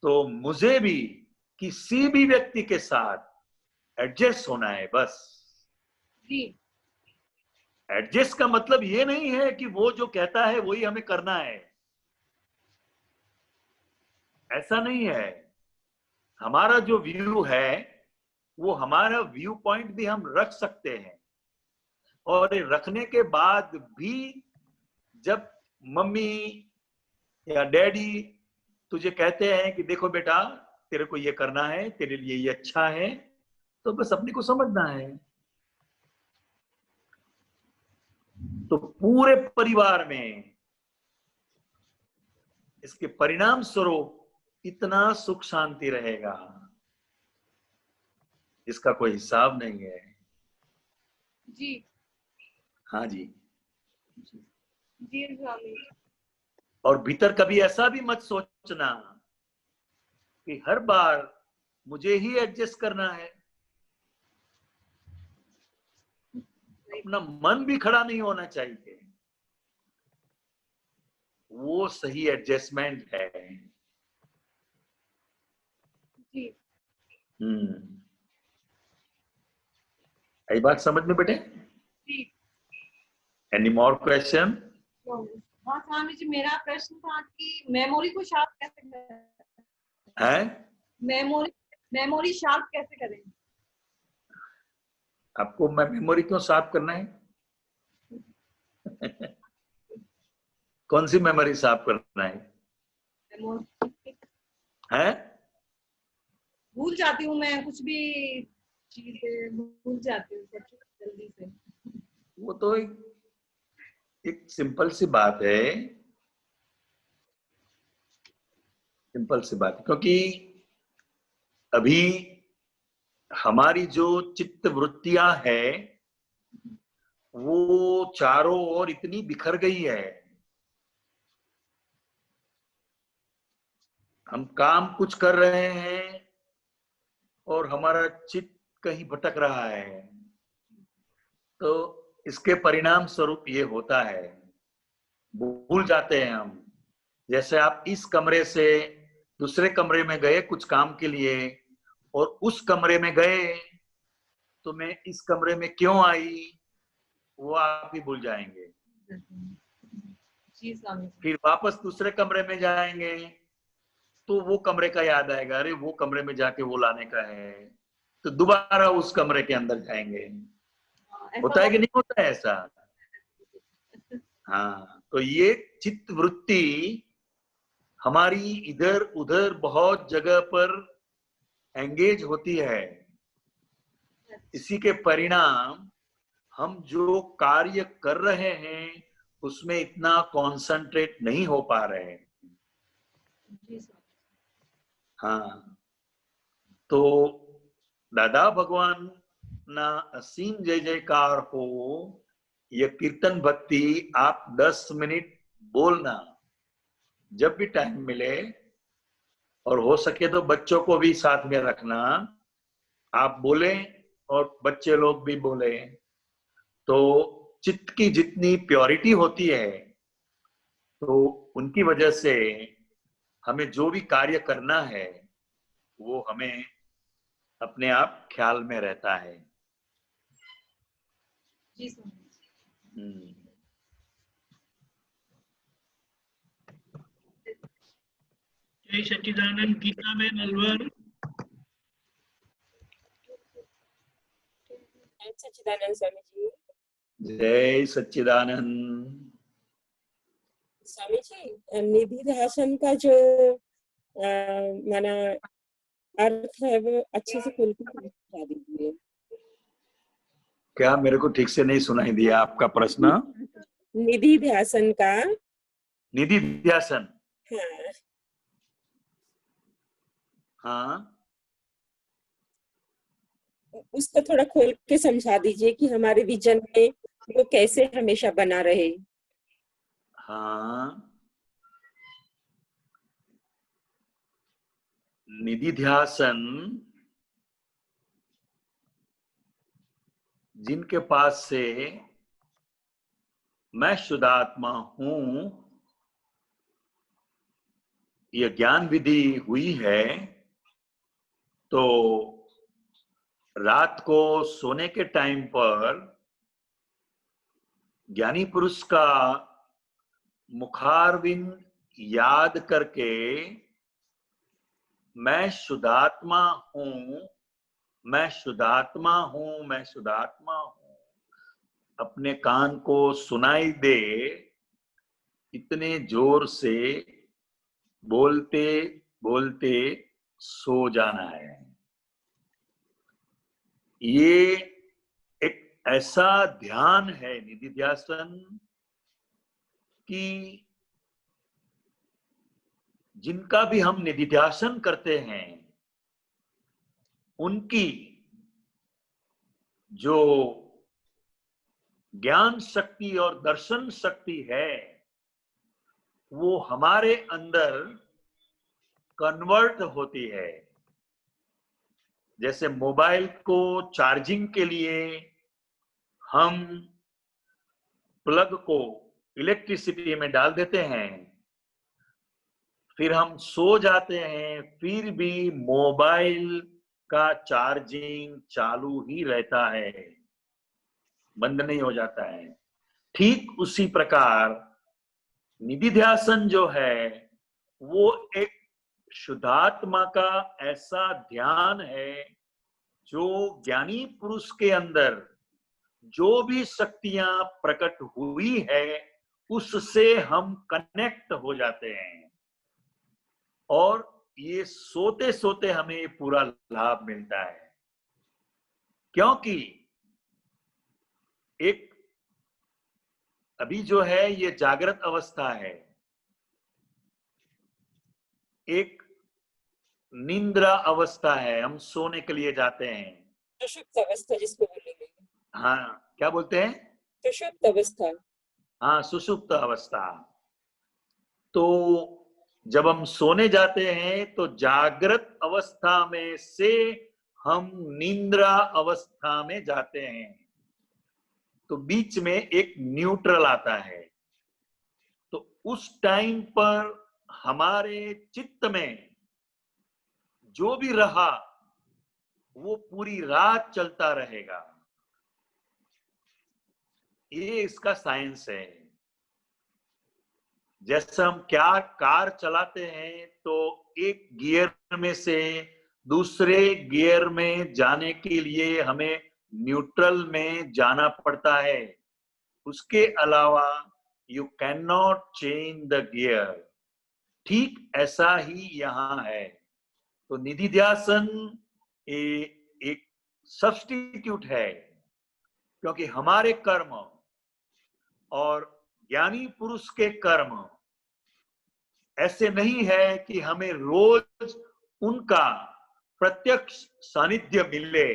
तो मुझे भी किसी भी व्यक्ति के साथ एडजस्ट होना है बस। जी। एडजस्ट का मतलब ये नहीं है कि वो जो कहता है वही हमें करना है, ऐसा नहीं है। हमारा जो व्यू है वो हमारा व्यू पॉइंट भी हम रख सकते हैं, और रखने के बाद भी जब मम्मी या डैडी तुझे कहते हैं कि देखो बेटा तेरे को ये करना है, तेरे लिए ये अच्छा है, तो बस अपने को समझना है। तो पूरे परिवार में इसके परिणाम स्वरूप इतना सुख शांति रहेगा, इसका कोई हिसाब नहीं है। जी। हाँ जी। जी स्वामी। और भीतर कभी ऐसा भी मत सोचना कि हर बार मुझे ही एडजस्ट करना है। अपना मन भी खड़ा नहीं होना चाहिए, वो सही एडजस्टमेंट है। जी। यही बात समझ में बेटे? जी। Any more question? हाँ स्वामी जी, मेरा प्रश्न था कि मेमोरी को शार्प कैसे करें? है? मेमोरी शार्प कैसे करें? आपको मेमोरी क्यों साफ करना है? कौन सी मेमोरी साफ करना है? हैं? भूल जाती हूँ मैं, कुछ भी चीजें भूल जाती हूँ जल्दी से। वो तो एक सिंपल सी बात है, सिंपल सी बात, क्योंकि अभी हमारी जो चित्त वृत्तियां है वो चारों ओर इतनी बिखर गई है। हम काम कुछ कर रहे हैं और हमारा चित्त कहीं भटक रहा है, तो इसके परिणाम स्वरूप ये होता है, भूल जाते हैं हम। जैसे आप इस कमरे से दूसरे कमरे में गए कुछ काम के लिए, और उस कमरे में गए तो मैं इस कमरे में क्यों आई वो आप ही भूल जाएंगे। जी स्वामी जी। फिर वापस दूसरे कमरे में जाएंगे तो वो कमरे का याद आएगा, अरे वो कमरे में जाके वो लाने का है, तो दोबारा उस कमरे के अंदर जाएंगे। ऐसा होता है कि नहीं होता है ऐसा? हाँ, तो ये चित्त वृत्ति हमारी इधर उधर बहुत जगह पर एंगेज होती है। इसी के परिणाम हम जो कार्य कर रहे हैं उसमें इतना कॉन्सेंट्रेट नहीं हो पा रहे हैं। जी स्वामी। हाँ, तो दादा भगवान ना असीम जय जयकार हो। ये कीर्तन भक्ति आप 10 मिनट बोलना जब भी टाइम मिले, और हो सके तो बच्चों को भी साथ में रखना। आप बोले और बच्चे लोग भी बोले, तो चित्त की जितनी प्योरिटी होती है तो उनकी वजह से हमें जो भी कार्य करना है वो हमें अपने आप ख्याल में रहता है। जी स्वामी। जय सच्चिदानंद। गीता में नलवर। सच्चिदानंद स्वामी जी। जय सच्चिदानंद। स्वामी जी, निधि ध्यान का जो माना अर्थ है वो अच्छे से खुल के समझा दीजिए। क्या मेरे को ठीक से नहीं सुनाई दिया आपका प्रश्न? निधि ध्यान का। निधि ध्यान। हाँ, हाँ, उसको थोड़ा खोल के समझा दीजिए कि हमारे विजन में वो कैसे हमेशा बना रहे। हाँ, निधि ध्यान जिनके पास से मैं शुद्धात्मा हूं ये ज्ञान विधि हुई है, तो रात को सोने के टाइम पर ज्ञानी पुरुष का मुखारविंद याद करके मैं शुद्धात्मा हूं, मैं शुद्धात्मा हूं, मैं शुद्धात्मा हूं, अपने कान को सुनाई दे इतने जोर से बोलते बोलते सो जाना है। ये एक ऐसा ध्यान है निधि ध्यान कि जिनका भी हम निधि ध्यान करते हैं उनकी जो ज्ञान शक्ति और दर्शन शक्ति है वो हमारे अंदर कन्वर्ट होती है। जैसे मोबाइल को चार्जिंग के लिए हम प्लग को इलेक्ट्रिसिटी में डाल देते हैं, फिर हम सो जाते हैं, फिर भी मोबाइल का चार्जिंग चालू ही रहता है, बंद नहीं हो जाता है। ठीक उसी प्रकार निधि ध्यान जो है वो एक शुद्धात्मा का ऐसा ध्यान है जो ज्ञानी पुरुष के अंदर जो भी शक्तियां प्रकट हुई है उससे हम कनेक्ट हो जाते हैं, और ये सोते सोते हमें पूरा लाभ मिलता है। क्योंकि एक अभी जो है ये जागृत अवस्था है, एक निंद्रा अवस्था है, हम सोने के लिए जाते हैं। सुषुप्त अवस्था जिसको बोलेंगे। हाँ, क्या बोलते हैं? सुषुप्त अवस्था। हाँ, सुषुप्त अवस्था। तो जब हम सोने जाते हैं तो जागृत अवस्था में से हम निंद्रा अवस्था में जाते हैं, तो बीच में एक न्यूट्रल आता है। तो उस टाइम पर हमारे चित्त में जो भी रहा वो पूरी रात चलता रहेगा। ये इसका साइंस है। जैसे हम क्या कार चलाते हैं तो एक गियर में से दूसरे गियर में जाने के लिए हमें न्यूट्रल में जाना पड़ता है, उसके अलावा you can not change the gear. ठीक ऐसा ही यहाँ है। तो निधि ध्यासन एक सब्स्टिट्यूट है, क्योंकि हमारे कर्म और ज्ञानी पुरुष के कर्म ऐसे नहीं है कि हमें रोज उनका प्रत्यक्ष सानिध्य मिले।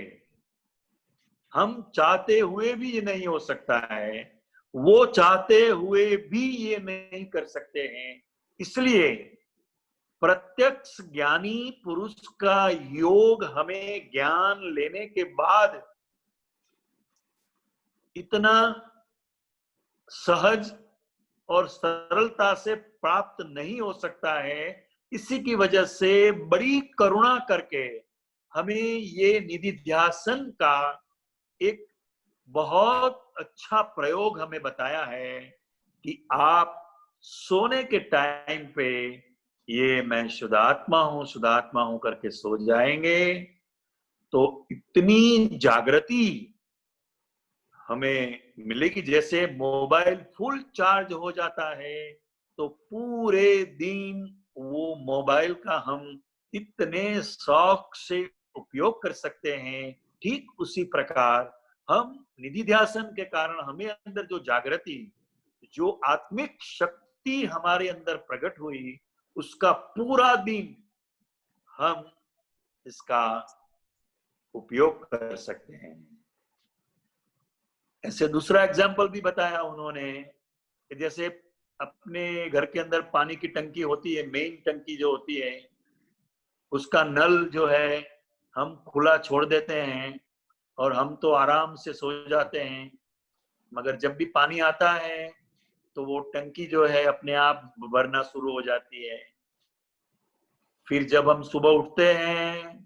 हम चाहते हुए भी ये नहीं हो सकता है, वो चाहते हुए भी ये नहीं कर सकते हैं। इसलिए प्रत्यक्ष ज्ञानी पुरुष का योग हमें ज्ञान लेने के बाद इतना सहज और सरलता से प्राप्त नहीं हो सकता है। इसी की वजह से बड़ी करुणा करके हमें ये निधि ध्यासन का एक बहुत अच्छा प्रयोग हमें बताया है कि आप सोने के टाइम पे ये मैं शुद्धात्मा हूं करके सो जाएंगे तो इतनी जागृति हमें मिलेगी। जैसे मोबाइल फुल चार्ज हो जाता है तो पूरे दिन वो मोबाइल का हम इतने शौक से उपयोग कर सकते हैं। ठीक उसी प्रकार हम निधि ध्यासन के कारण हमें अंदर जो जागृति, जो आत्मिक शक्ति हमारे अंदर प्रकट हुई, उसका पूरा दिन हम इसका उपयोग कर सकते हैं। ऐसे दूसरा एग्जाम्पल भी बताया उन्होंने कि जैसे अपने घर के अंदर पानी की टंकी होती है, मेन टंकी जो होती है, उसका नल जो है हम खुला छोड़ देते हैं और हम तो आराम से सो जाते हैं, मगर जब भी पानी आता है तो वो टंकी जो है अपने आप भरना शुरू हो जाती है। फिर जब हम सुबह उठते हैं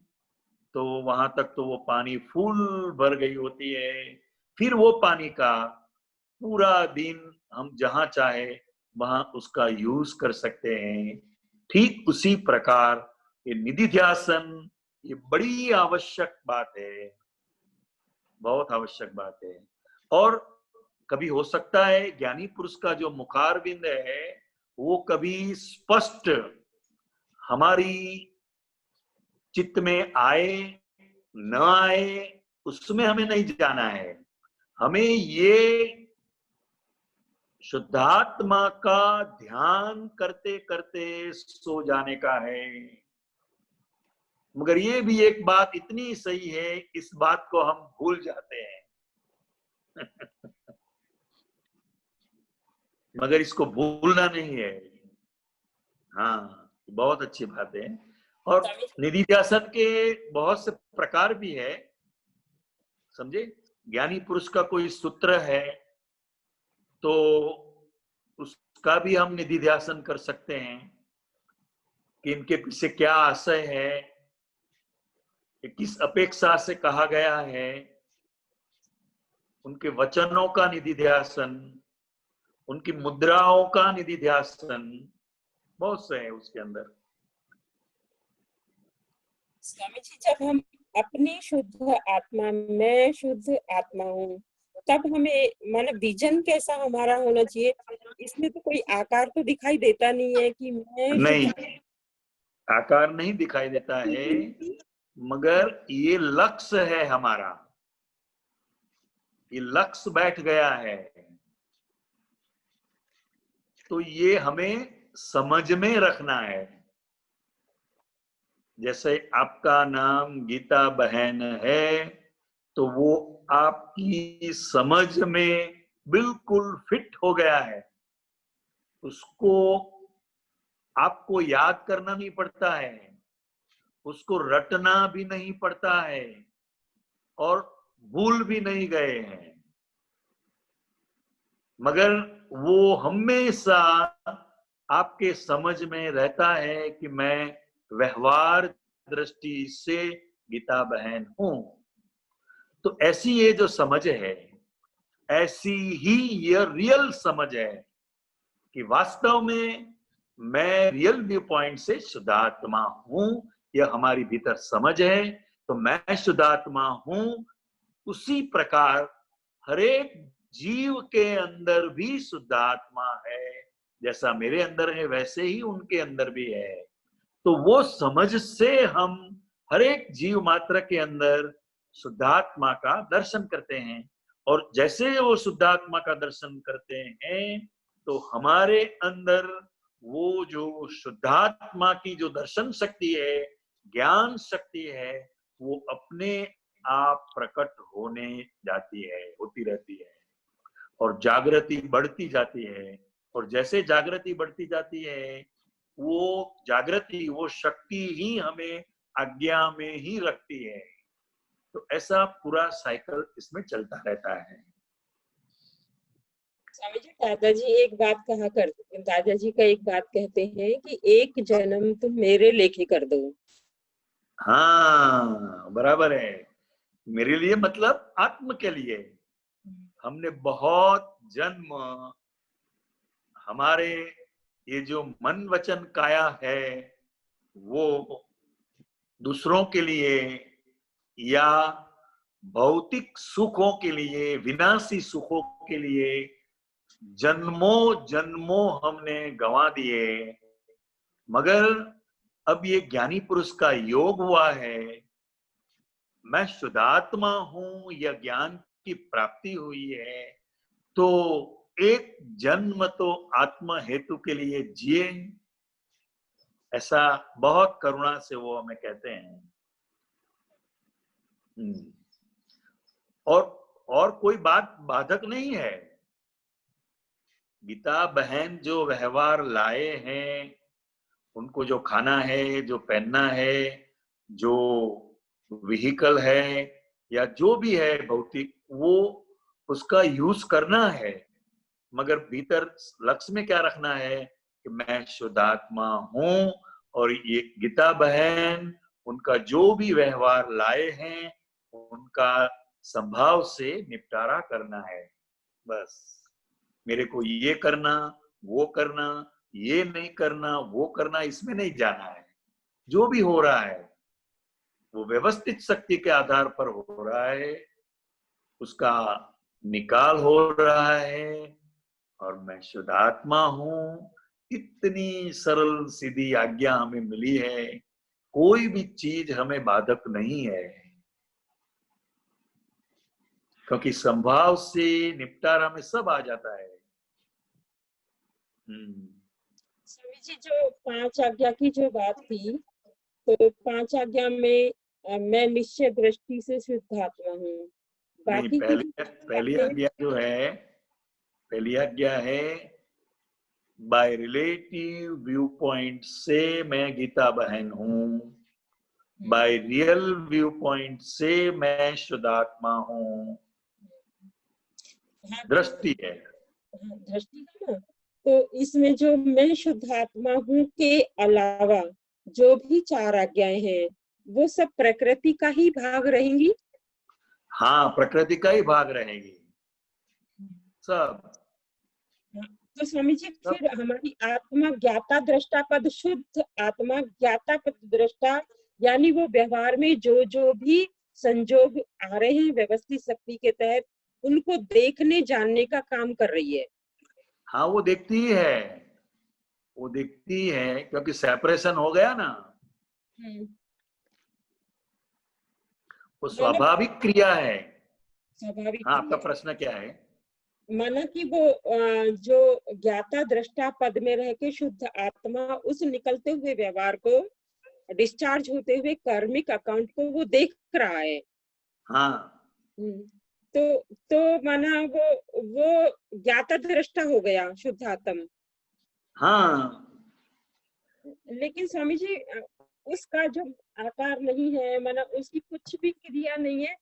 तो वहां तक तो वो पानी फुल भर गई होती है। फिर वो पानी का पूरा दिन हम जहां चाहे वहां उसका यूज कर सकते हैं। ठीक उसी प्रकार ये निधि ध्यासन ये बड़ी आवश्यक बात है, बहुत आवश्यक बात है। और कभी हो सकता है ज्ञानी पुरुष का जो मुखारविंद है वो कभी स्पष्ट हमारी चित्त में आए न आए, उसमें हमें नहीं जाना है। हमें ये शुद्धात्मा का ध्यान करते करते सो जाने का है। मगर ये भी एक बात इतनी सही है, इस बात को हम भूल जाते हैं। मगर इसको भूलना नहीं है। हाँ, बहुत अच्छी बात है। और निधि ध्यासन के बहुत से प्रकार भी है, समझे। ज्ञानी पुरुष का कोई सूत्र है तो उसका भी हम निधि ध्यासन कर सकते हैं कि इनके पीछे क्या आशय है, कि किस अपेक्षा से कहा गया है। उनके वचनों का निधि ध्यासन, उनकी मुद्राओं का निधि ध्यासन, बहुत से है उसके अंदर। स्वामी जी, जब हम अपनी शुद्ध आत्मा, मैं शुद्ध आत्मा हूँ, तब हमें माने विजन कैसा हमारा होना चाहिए? इसमें तो कोई आकार तो दिखाई देता नहीं है कि मैं नहीं, आकार नहीं दिखाई देता है, मगर ये लक्ष्य है हमारा, ये लक्ष्य बैठ गया है। तो ये हमें समझ में रखना है। जैसे आपका नाम गीता बहन है तो वो आपकी समझ में बिल्कुल फिट हो गया है, उसको आपको याद करना नहीं पड़ता है, उसको रटना भी नहीं पड़ता है और भूल भी नहीं गए हैं, मगर वो हमेशा आपके समझ में रहता है कि मैं व्यवहार दृष्टि से गीता बहन हूं। तो ऐसी ये जो समझ है ऐसी ही यह रियल समझ है कि वास्तव में मैं रियल व्यू पॉइंट से शुद्धात्मा हूं। यह हमारी भीतर समझ है, तो मैं शुद्धात्मा हूं। उसी प्रकार हरेक जीव के अंदर भी शुद्धात्मा है। जैसा मेरे अंदर है वैसे ही उनके अंदर भी है। तो वो समझ से हम हरेक जीव मात्र के अंदर शुद्धात्मा का दर्शन करते हैं। और जैसे वो शुद्धात्मा का दर्शन करते हैं तो हमारे अंदर वो जो शुद्धात्मा की जो दर्शन शक्ति है, ज्ञान शक्ति है, वो अपने आप प्रकट होने जाती है, होती रहती है और जागृति बढ़ती जाती है। और जैसे जागृति बढ़ती जाती है, वो जागृति, वो शक्ति ही हमें अज्ञा में ही रखती है। तो ऐसा पूरा साइकिल इसमें चलता रहता है। स्वामी जी, दादाजी एक बात कहा कर, दादाजी का एक बात कहते हैं कि एक जन्म तुम मेरे लेके कर दो। हाँ, बराबर है। मेरे लिए मतलब आत्म के लिए। हमने बहुत जन्म हमारे ये जो मन वचन काया है वो दूसरों के लिए या भौतिक सुखों के लिए, विनाशी सुखों के लिए जन्मों जन्मों हमने गंवा दिए। मगर अब ये ज्ञानी पुरुष का योग हुआ है, मैं शुद्धात्मा हूं, यह ज्ञान की प्राप्ति हुई है, तो एक जन्म तो आत्मा हेतु के लिए जिए। ऐसा बहुत करुणा से वो हमें कहते हैं। और कोई बात बाधक नहीं है। गीता बहन जो व्यवहार लाए हैं, उनको जो खाना है, जो पहनना है, जो व्हीकल है या जो भी है भौतिक, वो उसका यूज करना है। मगर भीतर लक्ष्य में क्या रखना है कि मैं शुद्धात्मा हूं और ये गीता बहन उनका जो भी व्यवहार लाए हैं उनका संभाव से निपटारा करना है। बस मेरे को ये करना, वो करना, ये नहीं करना, वो करना, इसमें नहीं जाना है। जो भी हो रहा है वो व्यवस्थित शक्ति के आधार पर हो रहा है, उसका निकाल हो रहा है और मैं शुद्धात्मा हूं। इतनी सरल सीधी आज्ञा हमें मिली है, कोई भी चीज हमें बाधक नहीं है, क्योंकि संभाव से निपटारा में सब आ जाता है। स्वामी जी, जो 5 आज्ञा की जो बात थी, तो 5 आज्ञा में मैं निश्चय दृष्टि से शुद्धात्मा हूँ। बाकी पहली आज्ञा जो है, पहली आज्ञा है बाय रिलेटिव व्यू पॉइंट से मैं गीता बहन हूँ, बाय रियल व्यू पॉइंट से मैं शुद्धात्मा हूँ। दृष्टि है, दृष्टि है ना। तो इसमें जो मैं शुद्धात्मा हूँ के अलावा जो भी 4 आज्ञाएं हैं वो सब प्रकृति का ही भाग रहेंगी। हाँ, प्रकृति का ही भाग रहेगी सब। तो स्वामी जी, फिर हमारी आत्मा ज्ञाता दृष्टा पद, शुद्ध आत्मा ज्ञाता पद दृष्टा, यानी वो व्यवहार में जो जो भी संजोग आ रहे हैं व्यवस्थित शक्ति के तहत, उनको देखने जानने का काम कर रही है। हाँ, वो देखती है, वो देखती है, क्योंकि सेपरेशन हो गया ना। वो स्वाभाविक क्रिया है। स्वाभाविक। हाँ, आपका प्रश्न क्या है? माना कि वो जो ज्ञाता दृष्टा पद में रह के शुद्ध आत्मा उस निकलते हुए व्यवहार को, डिस्चार्ज होते हुए कार्मिक अकाउंट को वो देख रहा है। हाँ। तो माना वो ज्ञाता दृष्टा हो गया शुद्ध आत्मा। हाँ। लेकिन स्वामी जी, उसका जो आकार नहीं है, माना उसकी कुछ भी क्रिया नहीं है,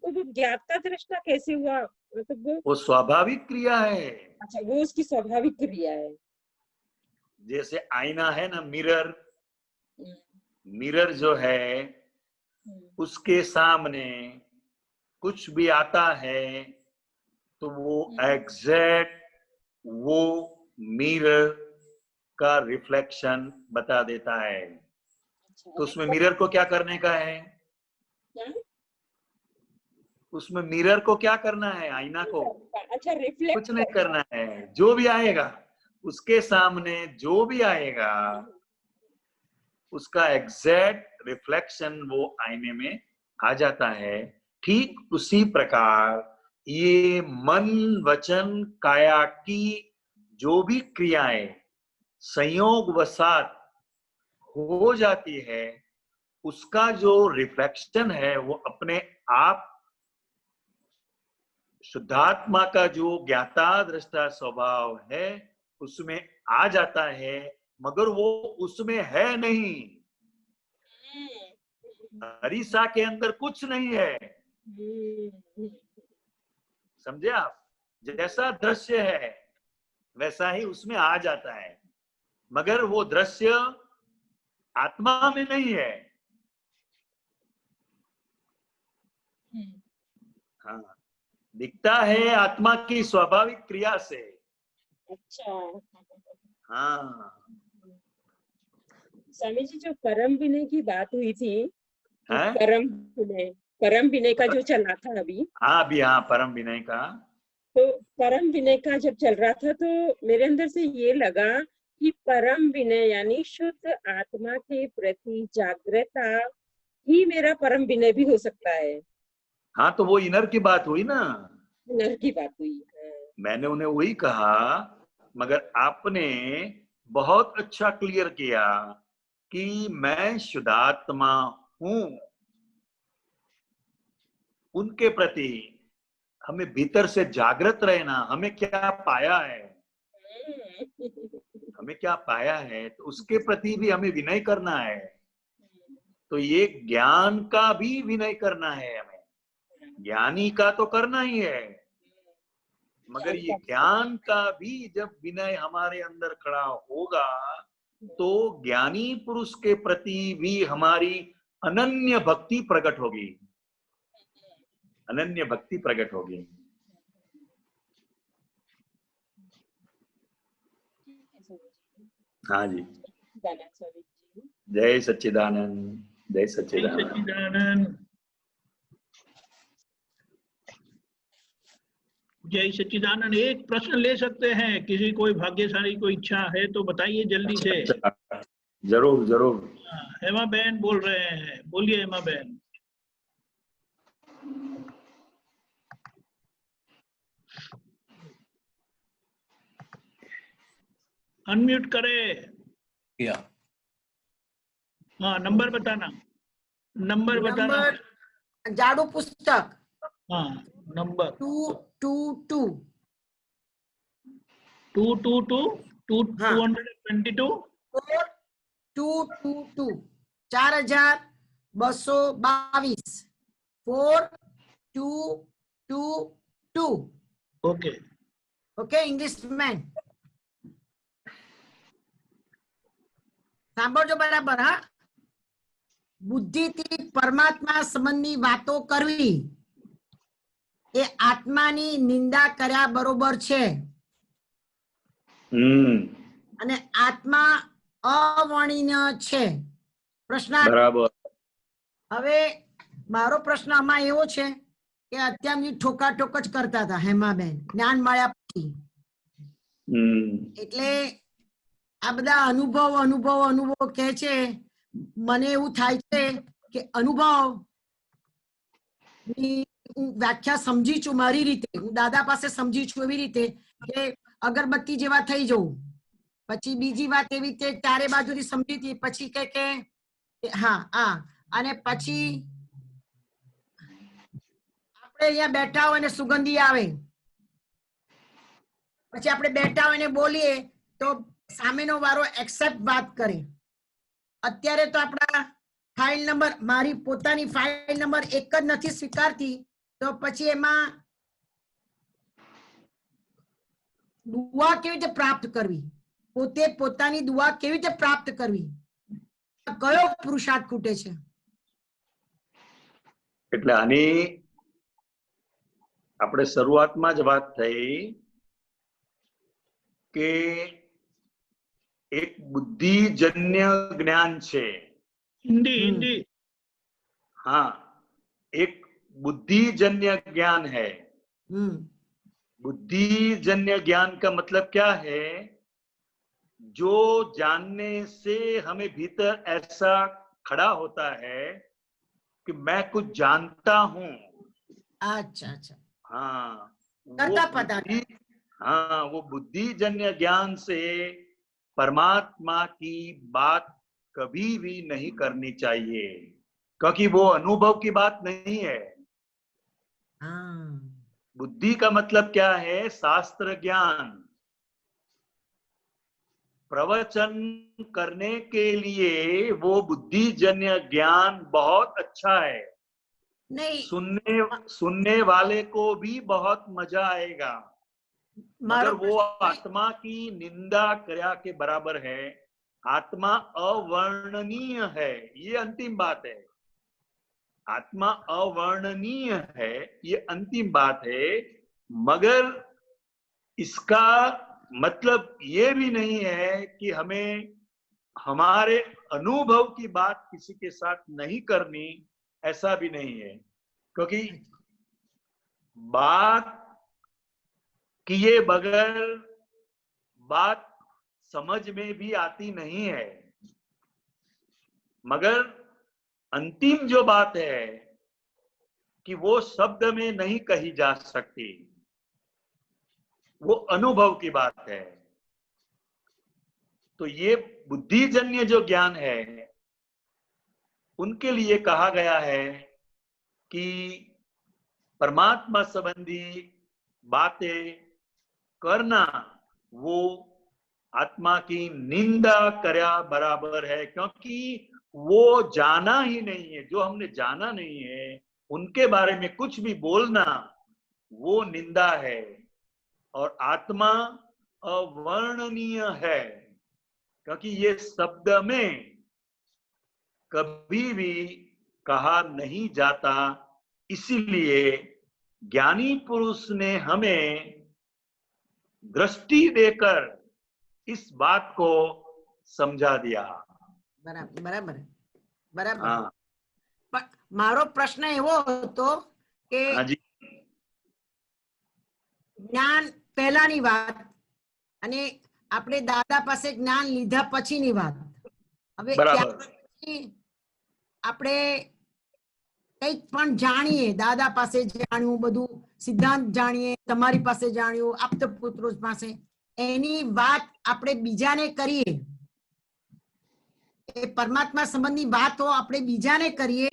तो वो ज्ञाता दृष्टा कैसे हुआ? मतलब वो स्वाभाविक क्रिया है। अच्छा, वो उसकी स्वाभाविक क्रिया है। जैसे आईना है ना, मिरर, मिरर जो है उसके सामने कुछ भी आता है तो वो एग्जैक्ट वो मिरर का रिफ्लेक्शन बता देता है। तो उसमें मिरर को क्या करने का है? उसमें मिरर को क्या करना है? आईना को अच्छा रिफ्लेक्ट कुछ नहीं करना है। जो भी आएगा उसके सामने, जो भी आएगा उसका एग्जैक्ट रिफ्लेक्शन वो आईने में आ जाता है। ठीक उसी प्रकार ये मन वचन काया की जो भी क्रियाएं संयोगवशात हो जाती है, उसका जो रिफ्लेक्शन है वो अपने आप शुद्धात्मा का जो ज्ञाता दृष्टा स्वभाव है उसमें आ जाता है, मगर वो उसमें है नहीं। हरीसा के अंदर कुछ नहीं है, समझे आप? जैसा दृश्य है वैसा ही उसमें आ जाता है, मगर वो दृश्य आत्मा में नहीं है। हाँ, दिखता है आत्मा की स्वाभाविक क्रिया से। अच्छा हाँ स्वामी जी, जो परम विनय की बात हुई थी, है? परम विनय का जो चल रहा था अभी, हाँ अभी, हाँ परम विनय का, तो परम विनय का जब चल रहा था तो मेरे अंदर से ये लगा कि परम विनय यानी शुद्ध आत्मा के प्रति जागृता ही मेरा परम विनय भी हो सकता है। हाँ तो वो इनर की बात हुई ना, नर की बात हुई। मैंने उन्हें वही कहा, मगर आपने बहुत अच्छा क्लियर किया कि मैं शुद्धात्मा हूं। उनके प्रति हमें भीतर से जागृत रहना, हमें क्या पाया है, हमें क्या पाया है, तो उसके प्रति भी हमें विनय करना है। तो ये ज्ञान का भी विनय करना है हमें, ज्ञानी का तो करना ही है, मगर ये ज्ञान का भी जब विनय हमारे अंदर खड़ा होगा तो ज्ञानी पुरुष के प्रति भी हमारी अनन्य भक्ति प्रकट होगी, अनन्य भक्ति प्रकट होगी। हाँ जी, जय सच्चिदानंद, जय जय सच्चिदानंद। सच्चिदानंद, जय सच्चिदानंद। एक प्रश्न ले सकते हैं, किसी कोई भाग्यशाली को इच्छा है तो बताइए जल्दी से। जरूर जरूर। हेमा बहन बोल रहे हैं, बोलिए हेमा बहन। अनम्यूट करे। हाँ नंबर बताना, नंबर बताना। जाडू पुस्तक हाँ नंबर 222 222 4222 4222 4222 ओके ओके इंग्लिशमैन સાંભળજો બરાબર હા બુદ્ધિથી પરમાત્મા સંબંધી વાતો કરવી એ આત્માની નિંદા કર્યા બરોબર છે અને આત્મા અવર્ણનીય છે પ્રશ્ન બરાબર હવે મારો પ્રશ્ન આમાં એવો છે કે અત્યારે ઠોકાઠોક જ કરતા હતા હેમાબેન જ્ઞાન મળ્યા પછી એટલે આ બધા અનુભવ અનુભવ અનુભવ કહે છે મને એવું થાય છે કે અનુભવ હું વ્યાખ્યા સમજી છું મારી રીતે હું દાદા પાસે સમજી છું એવી રીતે કે અગરબત્તી જેવા થઈ જવું પછી બીજી વાત એવી રીતે ચારે બાજુથી સમજી પછી કે હા હા અને પછી આપણે અહીંયા બેઠા હોય ને સુગંધી આવે પછી આપણે બેઠા હોય ને બોલીએ તો સામેનો વારો એક્સેપ્ટ વાત કરે અત્યારે તો આપણા ફાઇલ નંબર મારી પોતાની ફાઇલ નંબર એક જ નથી સ્વીકારતી તો પછી એમાં દુઆ કેવી રીતે પ્રાપ્ત કરવી પોતે પોતાની દુઆ કેવી રીતે પ્રાપ્ત કરવી કયો પુરુષાર્થ ખૂટે છે એટલે આની આપણે શરૂઆતમાં જ વાત થઈ કે એક બુદ્ધિજન્ય જ્ઞાન છે. हिंदी हाँ, एक बुद्धिजन्य ज्ञान है. बुद्धिजन्य ज्ञान का मतलब क्या है? जो जानने से हमें भीतर ऐसा खड़ा होता है कि मैं कुछ जानता हूं. अच्छा अच्छा, हाँ, करता पता हाँ, वो बुद्धिजन्य ज्ञान से परमात्मा की बात कभी भी नहीं करनी चाहिए, क्योंकि वो अनुभव की बात नहीं है. बुद्धि का मतलब क्या है? शास्त्र ज्ञान. प्रवचन करने के लिए वो बुद्धिजन्य ज्ञान बहुत अच्छा है. नहीं, सुनने वाले को भी बहुत मजा आएगा, मगर वो आत्मा की निंदा कर्या के बराबर है. आत्मा अवर्णनीय है, ये अंतिम बात है. आत्मा अवर्णनीय है, ये अंतिम बात है. मगर इसका मतलब ये भी नहीं है कि हमें हमारे अनुभव की बात किसी के साथ नहीं करनी, ऐसा भी नहीं है. क्योंकि बात किए बगैर बात समझ में भी आती नहीं है. मगर अंतिम जो बात है कि वो शब्द में नहीं कही जा सकती, वो अनुभव की बात है. तो ये बुद्धिजन्य जो ज्ञान है, उनके लिए कहा गया है कि परमात्मा संबंधी बातें करना वो आत्मा की निंदा कर्या बराबर है. क्योंकि वो जाना ही नहीं है. जो हमने जाना नहीं है उनके बारे में कुछ भी बोलना वो निंदा है. और आत्मा अवर्णनीय है, क्योंकि ये शब्द में कभी भी कहा नहीं जाता. इसीलिए ज्ञानी पुरुष ने हमें दृष्टि देकर इस बात को समझा दिया. बराबर बराबर बराबर. हाँ. मारो प्रश्न एवो હતો કે हाँ जी. જ્ઞાન પહેલાની વાત અને આપણે દાદા પાસે જ્ઞાન લીધા પછીની વાત. હવે બરાબર. આપણે કંઈક પણ જાણીએ, દાદા પાસે જાણ્યું, બધું સિદ્ધાંત જાણીએ, તમારી પાસે જાણ્યું, આપતપુત્રો પાસે, એની વાત આપણે બીજાને કરીએ, એ પરમાત્મા સંબંધી વાતો આપણે બીજાને કરીએ,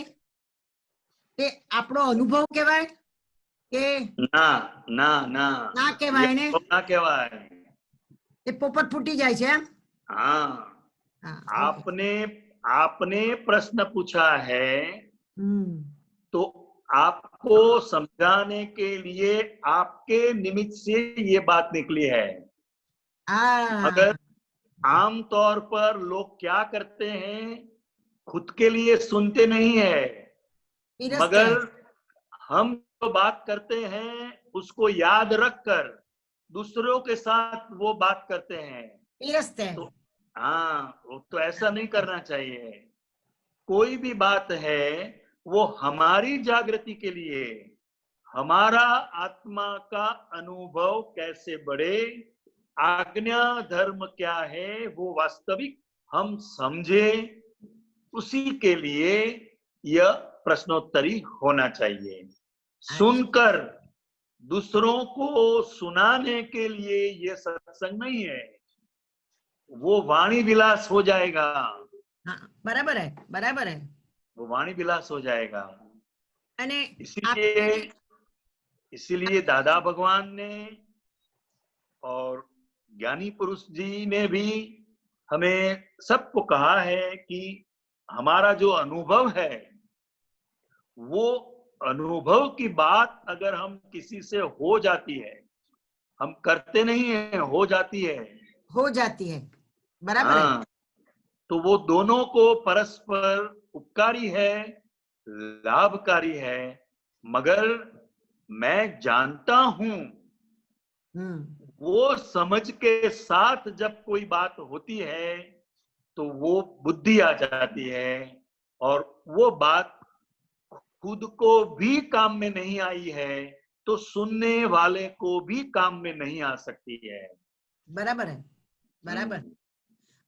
તે આપણો અનુભવ કહેવાય કે ના ના ના ના કહેવાય ને? ના કહેવાય. એ પોપટ ફૂટી જાય છે એમ? हाँ, आपने प्रश्न पूछा है तो आपको समझाने के लिए आपके निमित्त से ये बात निकली है. अगर आम तौर पर लोग क्या करते हैं, खुद के लिए सुनते नहीं है, मगर हम जो बात करते हैं उसको याद रखकर दूसरों के साथ वो बात करते हैं. तो हाँ, तो ऐसा नहीं करना चाहिए. कोई भी बात है वो हमारी जागृति के लिए, हमारा आत्मा का अनुभव कैसे बढ़े, आज्ञा धर्म क्या है वो वास्तविक हम समझे, उसी के लिए यह प्रश्नोत्तरी होना चाहिए. सुनकर दूसरों को सुनाने के लिए यह सत्संग नहीं है, वो वाणी विलास हो जाएगा. बराबर है, बराबर है. वो वाणी विलास हो जाएगा. અને इसीलिए दादा भगवान ने और ज्ञानी पुरुष जी ने भी हमें सबको कहा है कि हमारा जो अनुभव है, वो अनुभव की बात अगर हम किसी से हो जाती है, हम करते नहीं है, हो जाती है, बराबर है. तो वो दोनों को परस्पर उपकारी है, लाभकारी है. मगर मैं जानता हूं, हम्म, वो समझ के साथ जब कोई बात होती है तो वो बुद्धि आ जाती है, और वो बात खुद को भी काम में नहीं आई है तो सुनने वाले को भी काम में नहीं आ सकती है। बराबर है, बराबर।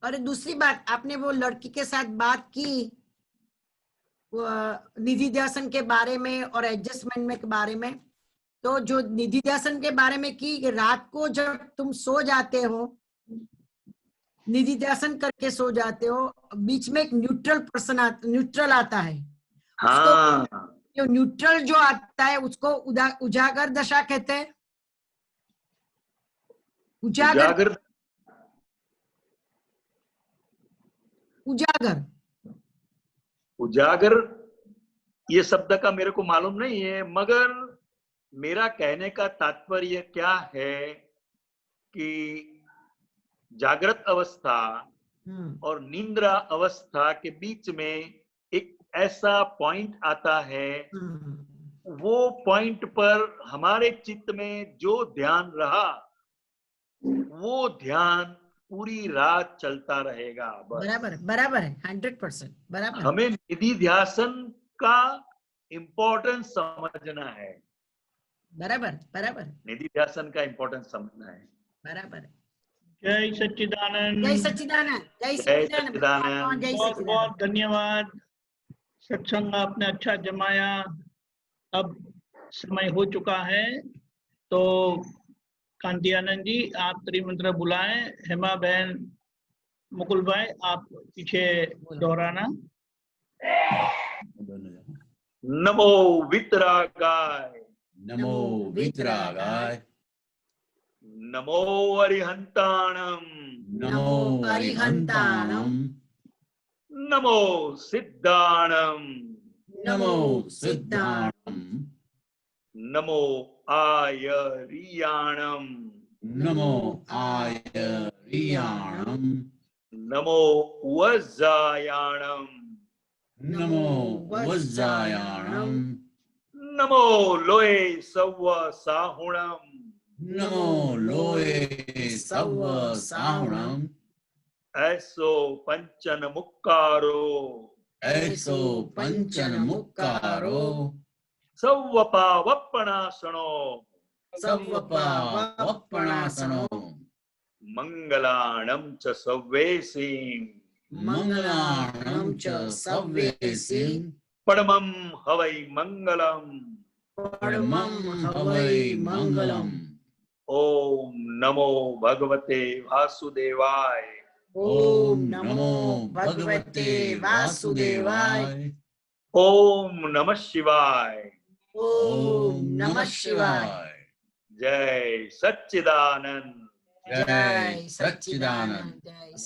और दूसरी बात, आपने वो लड़की के साथ बात की वो निधि ध्यान के बारे में और एडजस्टमेंट में के बारे में, तो जो निधि ध्यान के बारे में की कि रात को जब तुम सो जाते हो, निधि ध्यान करके सो जाते हो, बीच में एक न्यूट्रल आता है। हाँ, जो न्यूट्रल जो आता है उसको उजागर दशा कहते हैं। उजागर उजागर उजागर ये शब्द का मेरे को मालूम नहीं है, मगर मेरा कहने का तात्पर्य क्या है कि जागृत अवस्था और निंद्रा अवस्था के बीच में एक ऐसा पॉइंट आता है, वो पॉइंट पर हमारे चित्त में जो ध्यान रहा वो ध्यान पूरी रात चलता रहेगा। बराबर, बराबर है, 100% बराबर। हमें निधि ध्यान का इम्पोर्टेंस समझना है, बराबर, बराबर, निधि ध्यान का इम्पोर्टेंस समझना है। बराबर। जय सच्चिदानंद। जय सच्चिदानंद, जय जय सच्चिदानंद, सच्चिदानंद। जय बहुत सच्चिदानंद। बहुत धन्यवाद। सत्संग आपने अच्छा जमाया। अब समय हो चुका है तो कांति आनंद जी आप त्रिमंत्र बुलाएं। हेमा बहन, मुकुल भाई आप पीछे दोहराना। नमो वितरागाय, नमो वितरागाय, नमो अरिहंताणम, नमो अरिहंताणम, नमो सिद्धाणम, नमो सिद्धाणम, नमो आयरियाणम, नमो आयरियाणम, नमो वज्जायाणम, नमो वज्जायाणम, नमो लोए सव्व साहुणम, नमो लोए सव्व साहुणम, ऐसो पंचन मुक्कारो, ऐसो पंचन मुक्कारो, सव्वपावप्पणासनो, सव्वपावप्पणासनो, मंगलाणं च सव्वेसीं, मंगलाणं च सव्वेसीं, परमं हवै मंगलम्, परमं हवै मंगलम्। ओम नमो भगवते वासुदेवाय, ओम नमो भगवते वासुदेवाय, ओम नमः शिवाय, ओम नमः शिवाय। जय सच्चिदानंद। जय सच्चिदानंद। जय